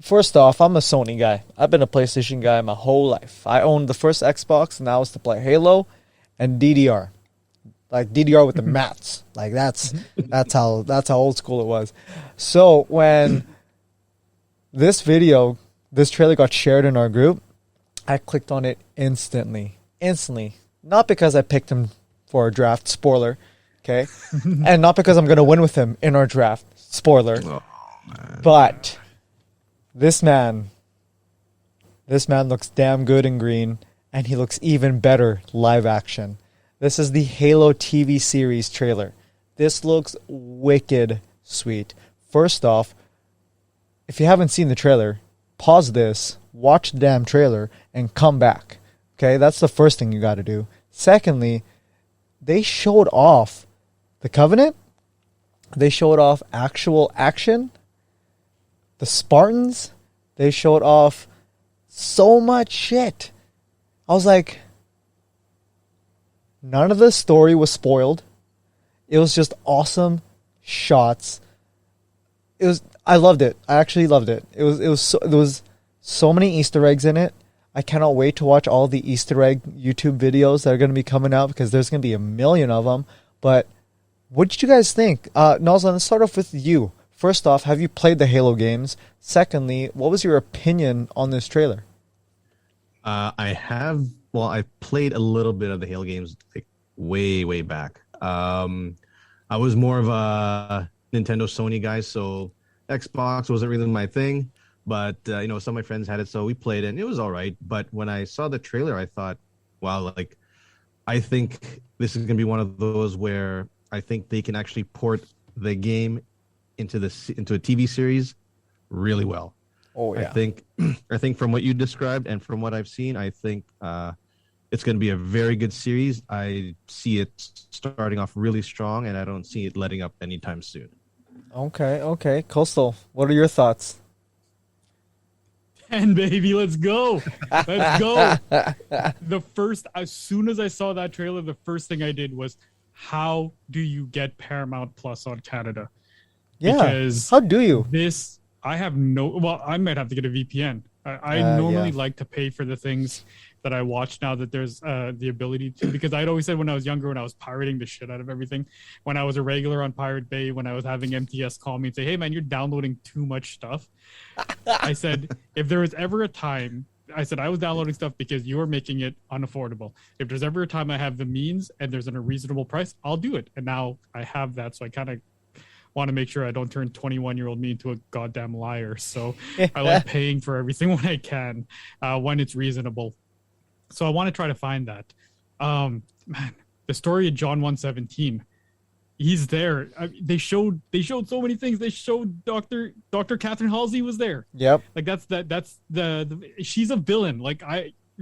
Speaker 1: First off, I'm a Sony guy. I've been a PlayStation guy my whole life. I owned the first Xbox, and that was to play Halo and DDR. Like DDR with the mats. Like that's how old school it was. So when this trailer got shared in our group, I clicked on it instantly. Not because I picked him for a draft, spoiler, okay? And not because I'm going to win with him in our draft, spoiler. But This man looks damn good in green, and he looks even better live action. This is the Halo TV series trailer. This looks wicked sweet. First off, if you haven't seen the trailer, pause this, watch the damn trailer, and come back. Okay, that's the first thing you got to do. Secondly, they showed off the Covenant. They showed off actual action. The Spartans, they showed off so much shit. I was like, none of the story was spoiled. It was just awesome shots. I loved it. I actually loved it. There was so many Easter eggs in it. I cannot wait to watch all the Easter egg YouTube videos that are going to be coming out, because there's going to be a million of them. But what did you guys think? Noslen, let's start off with you. first off, have you played the Halo games? Secondly, what was your opinion on this trailer?
Speaker 3: I have. Well, I played a little bit of the Halo games like way back. I was more of a Nintendo Sony guy, so Xbox wasn't really my thing. But some of my friends had it, so we played it, and it was all right. But when I saw the trailer, I thought, wow, like I think this is gonna be one of those where I think they can actually port the game into a TV series really well.
Speaker 1: Oh yeah.
Speaker 3: I think from what you described and from what I've seen, I think it's going to be a very good series. I see it starting off really strong, and I don't see it letting up anytime soon.
Speaker 1: Okay. Coastal, what are your thoughts?
Speaker 2: And baby, let's go. Let's go. As soon as I saw that trailer, the first thing I did was, how do you get Paramount Plus on Canada?
Speaker 1: Yeah.
Speaker 2: Because
Speaker 1: how do you?
Speaker 2: I might have to get a VPN. I normally like to pay for the things that I watch now that there's the ability to, because I'd always said when I was younger, when I was pirating the shit out of everything, when I was a regular on Pirate Bay, when I was having MTS call me and say, hey man, you're downloading too much stuff. I said, if there was ever a time, I said I was downloading stuff because you were making it unaffordable. If there's ever a time I have the means and there's a reasonable price, I'll do it. And now I have that, so I kind of want to make sure I don't turn 21-year-old me into a goddamn liar. So I like paying for everything when I can, when it's reasonable. So I want to try to find that. Man, the story of John 1:17, he's there. They showed so many things. They showed Dr. Catherine Halsey was there.
Speaker 1: Yep.
Speaker 2: Like that's the she's a villain. Like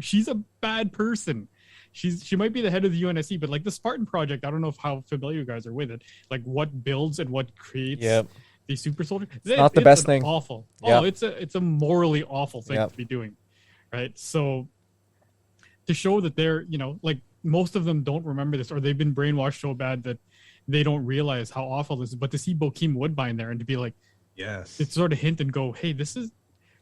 Speaker 2: she's a bad person. She might be the head of the UNSC, but like the Spartan Project, I don't know how familiar you guys are with it. Like what builds and what creates these super soldiers.
Speaker 1: It's not the best thing.
Speaker 2: Awful.
Speaker 1: Yep.
Speaker 2: Oh, it's a morally awful thing to be doing, right? So to show that they're, like most of them don't remember this, or they've been brainwashed so bad that they don't realize how awful this is. But to see Bokeem Woodbine there and to be like,
Speaker 3: yes,
Speaker 2: it's sort of hint and go, hey, this is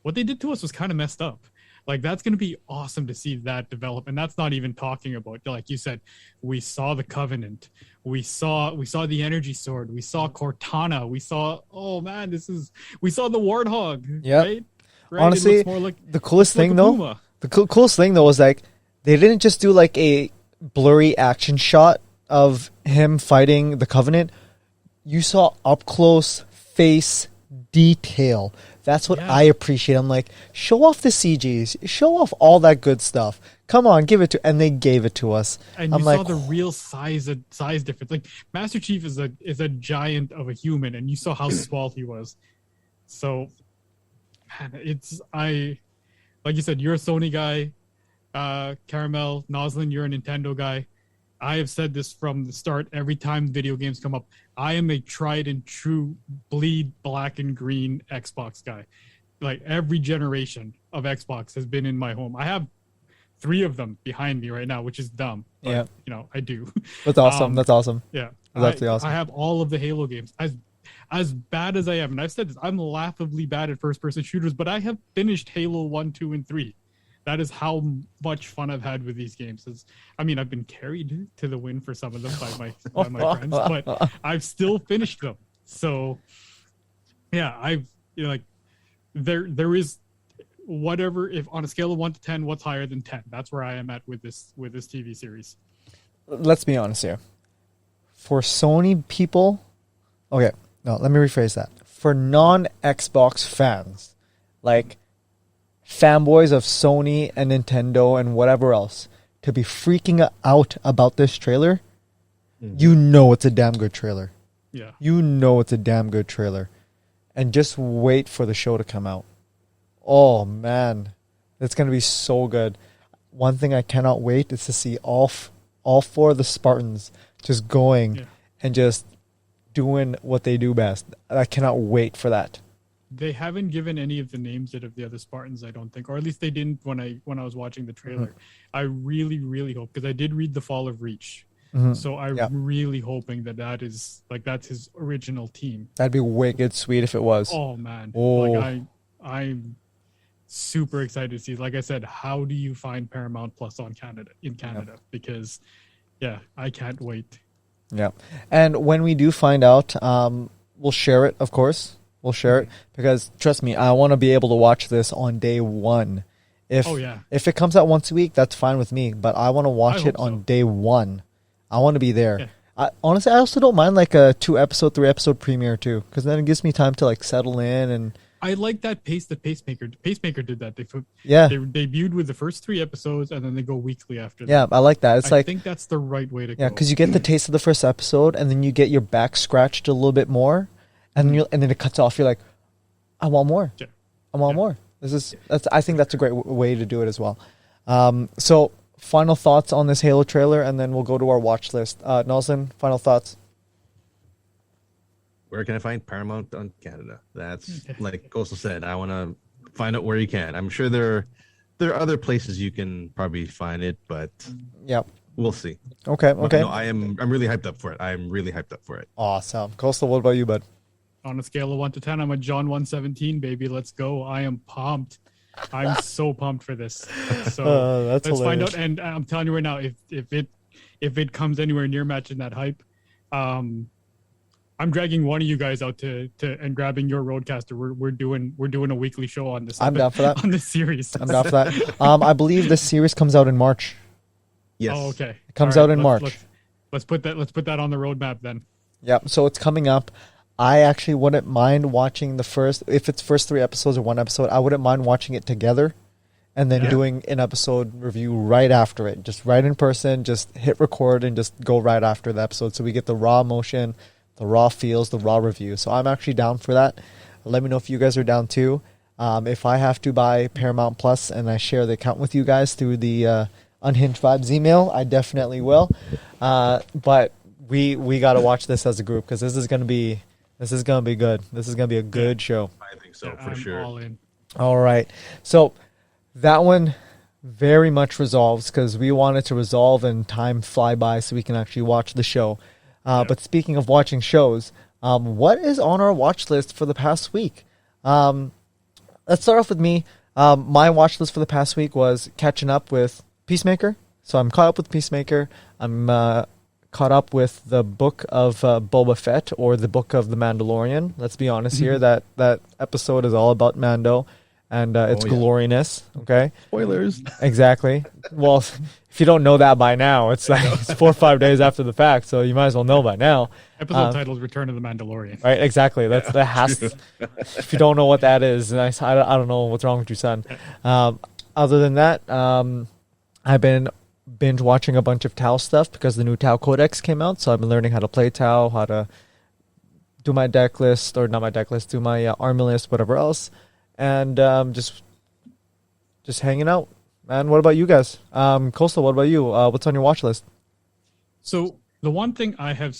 Speaker 2: what they did to us was kind of messed up. Like that's going to be awesome to see that develop. And that's not even talking about, like you said, we saw the Covenant, we saw the Energy Sword, we saw Cortana, we saw, we saw the Warthog.
Speaker 1: Yeah.
Speaker 2: Right?
Speaker 1: Honestly, the coolest thing though, coolest thing though was like they didn't just do like a blurry action shot of him fighting the Covenant. You saw up close face detail. That's what I appreciate. I'm like, show off the CGs, show off all that good stuff. Come on, give it to, and they gave it to us.
Speaker 2: And you saw the real size difference. Like Master Chief is a giant of a human, and you saw how small he was. So, man, like you said, you're a Sony guy. Caramel, Noslen, you're a Nintendo guy. I have said this from the start. Every time video games come up, I am a tried and true bleed black and green Xbox guy. Like every generation of Xbox has been in my home. I have 3 of them behind me right now, which is dumb. But, I do.
Speaker 1: That's awesome. That's awesome.
Speaker 2: Yeah.
Speaker 1: That's awesome.
Speaker 2: I have all of the Halo games. As bad as I am, and I've said this, I'm laughably bad at first-person shooters, but I have finished Halo 1, 2, and 3. That is how much fun I've had with these games. I've been carried to the win for some of them by my friends, but I've still finished them. So, yeah, there is whatever. If on a scale of 1 to 10, what's higher than 10? That's where I am at with this TV series.
Speaker 1: Let's be honest here. For Sony people, okay, no, let me rephrase that. For non-Xbox fans, like fanboys of Sony and Nintendo and whatever else, to be freaking out about this trailer, you know it's a damn good trailer.
Speaker 2: Yeah.
Speaker 1: You know it's a damn good trailer. And just wait for the show to come out. Oh, man. It's going to be so good. One thing I cannot wait is to see all 4 of the Spartans just going and just doing what they do best. I cannot wait for that.
Speaker 2: They haven't given any of the names yet of the other Spartans, I don't think, or at least they didn't when I was watching the trailer. I really, really hope, because I did read The Fall of Reach, so I'm really hoping that's his original team.
Speaker 1: That'd be wicked sweet if it was.
Speaker 2: Oh man, like I'm super excited to see. Like I said, how do you find Paramount Plus in Canada? Because I can't wait.
Speaker 1: Yeah, and when we do find out, we'll share it, of course. We'll share it because trust me, I want to be able to watch this on day one. If it comes out once a week, that's fine with me. But I want to watch it on day one. I want to be there. Yeah. Honestly, I also don't mind like a 2-episode, 3-episode premiere too, because then it gives me time to like settle in. And
Speaker 2: I like that pace that Pacemaker did that. They debuted with the first 3 episodes and then they go weekly after that.
Speaker 1: Yeah, I like that. I
Speaker 2: think that's the right way to go.
Speaker 1: Yeah, because you get the taste of the first episode and then you get your back scratched a little bit more, and then it cuts off. You're like, I want more. Yeah. I want more. I think that's a great way to do it as well. So final thoughts on this Halo trailer, and then we'll go to our watch list. Noslen, final thoughts.
Speaker 3: Where can I find Paramount on Canada? That's like Coastal said. I want to find out where you can. I'm sure there are other places you can probably find it, but we'll see.
Speaker 1: Okay.
Speaker 3: No, I'm really hyped up for it. I'm really hyped up for it.
Speaker 1: Awesome. Coastal, what about you, bud?
Speaker 2: On a scale of 1 to 10, I'm a John 117, baby. Let's go. I am pumped. I'm so pumped for this. So let's hilarious. Find out. And I'm telling you right now, if it comes anywhere near matching that hype, I'm dragging one of you guys out to and grabbing your roadcaster. We're doing a weekly show on this.
Speaker 1: I'm down for that.
Speaker 2: On this series.
Speaker 1: I'm down for that. I believe this series comes out in March.
Speaker 3: Yes.
Speaker 2: Oh, okay.
Speaker 1: It comes out in March.
Speaker 2: Let's put that on the roadmap then.
Speaker 1: Yeah. So it's coming up. I actually wouldn't mind watching if it's first 3 episodes or 1 episode, I wouldn't mind watching it together and then doing an episode review right after it. Just right in person, just hit record and just go right after the episode. So we get the raw emotion, the raw feels, the raw review. So I'm actually down for that. Let me know if you guys are down too. If I have to buy Paramount Plus and I share the account with you guys through the Unhinged Vibes email, I definitely will. But we got to watch this as a group because this is going to be good. This is going to be a good show.
Speaker 3: I think so, for sure.
Speaker 2: All in.
Speaker 1: All right. So that one very much resolves because we wanted to resolve and time fly by so we can actually watch the show. But speaking of watching shows, what is on our watch list for the past week? Let's start off with me. My watch list for the past week was catching up with Peacemaker. So I'm caught up with Peacemaker. I'm caught up with the book of Boba Fett or the book of the Mandalorian. Let's be honest here. That episode is all about Mando and its gloriness. Okay.
Speaker 3: Spoilers.
Speaker 1: Exactly. Well, if you don't know that by now, it's like it's 4 or 5 days after the fact, so you might as well know by now.
Speaker 2: Episode title is Return of the Mandalorian.
Speaker 1: Right. Exactly. That has to, if you don't know what that is, I don't know what's wrong with you, son. Other than that, I've been binge watching a bunch of Tau stuff because the new Tau Codex came out, so I've been learning how to play Tau, how to do my deck list, or not my deck list, do my army list, whatever else, and just hanging out. Man, what about you guys? Coastal, what about you? What's on your watch list?
Speaker 2: So the one thing I have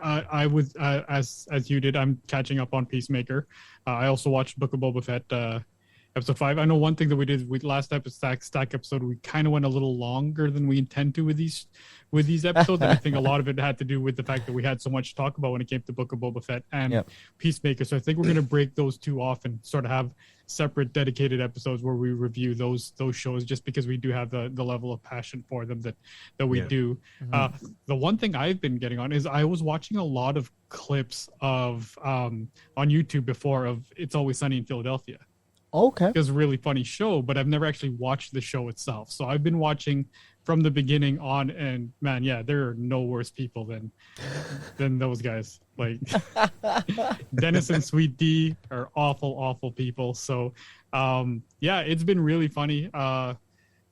Speaker 2: I was as you did, I'm catching up on Peacemaker. I also watched Book of Boba Fett episode 5. I know one thing that we did with last episode, stack episode, we kind of went a little longer than we intend to with these episodes. And I think a lot of it had to do with the fact that we had so much to talk about when it came to Book of Boba Fett and Peacemaker. So I think we're going to break those two off and sort of have separate dedicated episodes where we review those shows, just because we do have the level of passion for them that we do. Mm-hmm. The one thing I've been getting on is I was watching a lot of clips of on YouTube before of It's Always Sunny in Philadelphia.
Speaker 1: Okay.
Speaker 2: It's a really funny show, but I've never actually watched the show itself. So I've been watching from the beginning on, and man, there are no worse people than those guys. Like Dennis and Sweet D are awful people. So it's been really funny.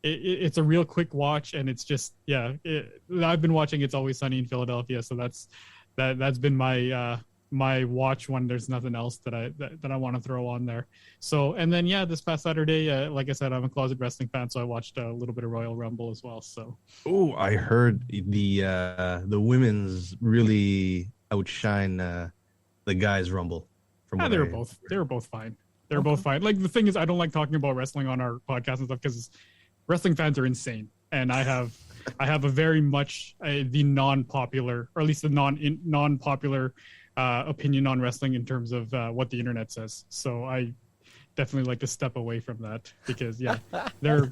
Speaker 2: It's a real quick watch, and it's just I've been watching It's Always Sunny in Philadelphia, so that's been my watch when there's nothing else that I want to throw on there. So, and then this past Saturday, like I said, I'm a closet wrestling fan, so I watched a little bit of Royal Rumble as well. So,
Speaker 3: I heard the women's really outshine the guys' Rumble.
Speaker 2: They were both fine. They were both fine. Like, the thing is, I don't like talking about wrestling on our podcast and stuff because wrestling fans are insane, and I have a very much the non-popular, or at least the non-popular opinion on wrestling in terms of what the internet says. So I definitely like to step away from that because they're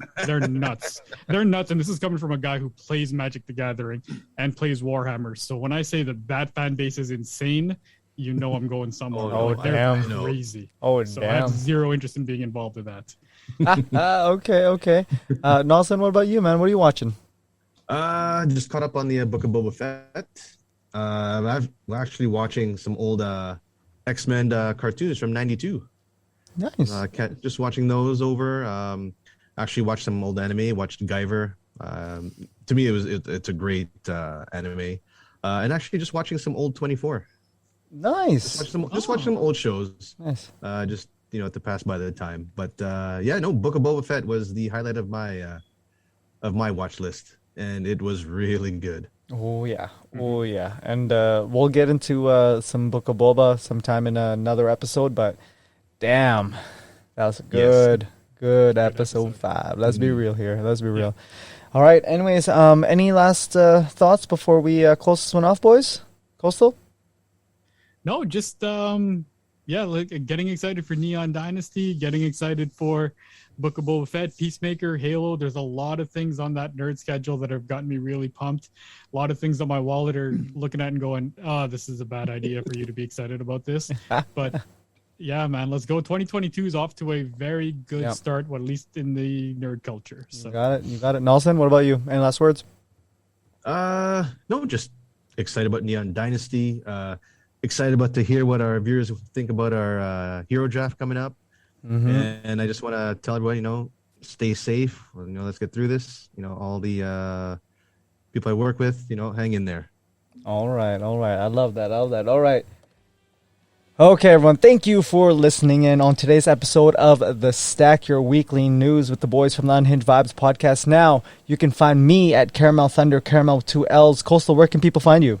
Speaker 2: nuts. They're nuts, and this is coming from a guy who plays Magic the Gathering and plays Warhammer. So when I say that fan base is insane, you know I'm going somewhere.
Speaker 1: Oh,
Speaker 2: like,
Speaker 1: damn.
Speaker 2: They're crazy.
Speaker 1: Oh,
Speaker 2: So I
Speaker 1: damn.
Speaker 2: have zero interest in being involved with that.
Speaker 1: Okay. Noslen, what about you, man? What are you watching?
Speaker 3: Just caught up on the Book of Boba Fett. I'm actually watching some old X-Men cartoons from '92.
Speaker 1: Nice.
Speaker 3: Just watching those over. Actually watched some old anime. Watched Guyver. To me, it's a great anime. And actually just watching some old 24.
Speaker 1: Nice.
Speaker 3: Just watch some old shows.
Speaker 1: Nice.
Speaker 3: Just to pass by the time. But Book of Boba Fett was the highlight of my watch list, and it was really good.
Speaker 1: Oh yeah. And we'll get into some Book of Boba sometime in another episode. But damn, that was a good episode 5. Let's be real here. Let's be real. All right. Anyways, any last thoughts before we close this one off, boys? Coastal?
Speaker 2: No, just like getting excited for Neon Dynasty, getting excited for Book of Boba Fett, Peacemaker, Halo. There's a lot of things on that nerd schedule that have gotten me really pumped. A lot of things on my wallet are looking at and going, "Oh, this is a bad idea for you to be excited about this." But yeah, man, let's go. 2022 is off to a very good start, at least in the nerd culture. So.
Speaker 1: You got it. Nelson, what about you? Any last words?
Speaker 3: No, just excited about Neon Dynasty. Excited about to hear what our viewers think about our hero draft coming up. Mm-hmm. And I just want to tell everyone, stay safe. Let's get through this. All the people I work with, hang in there.
Speaker 1: All right. I love that. All right. Okay, everyone. Thank you for listening in on today's episode of The Stack, your weekly news with the boys from the Unhinged Vibes Podcast. Now, you can find me at Caramel Thunder, Caramel 2 L's. Coastal, where can people find you?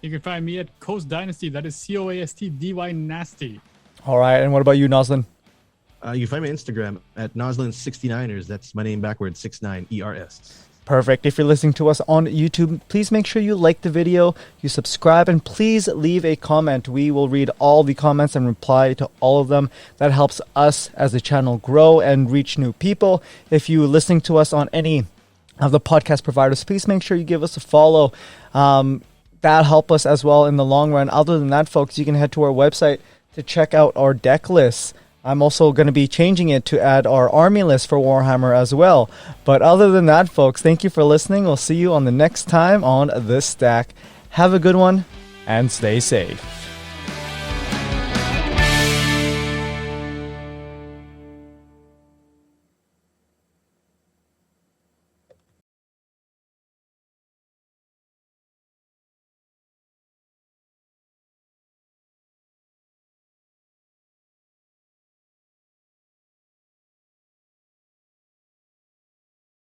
Speaker 2: You can find me at Coast Dynasty. That is COASTDY Nasty.
Speaker 1: All right. And what about you, Noslen?
Speaker 3: You can find me on Instagram at Noslen69ers. That's my name backwards, 69ERS.
Speaker 1: Perfect. If you're listening to us on YouTube, please make sure you like the video, you subscribe, and please leave a comment. We will read all the comments and reply to all of them. That helps us as the channel grow and reach new people. If you're listening to us on any of the podcast providers, please make sure you give us a follow. That'll help us as well in the long run. Other than that, folks, you can head to our website to check out our deck lists. I'm also going to be changing it to add our army list for Warhammer as well. But other than that, folks, thank you for listening. We'll see you on the next time on The Stack. Have a good one and stay safe.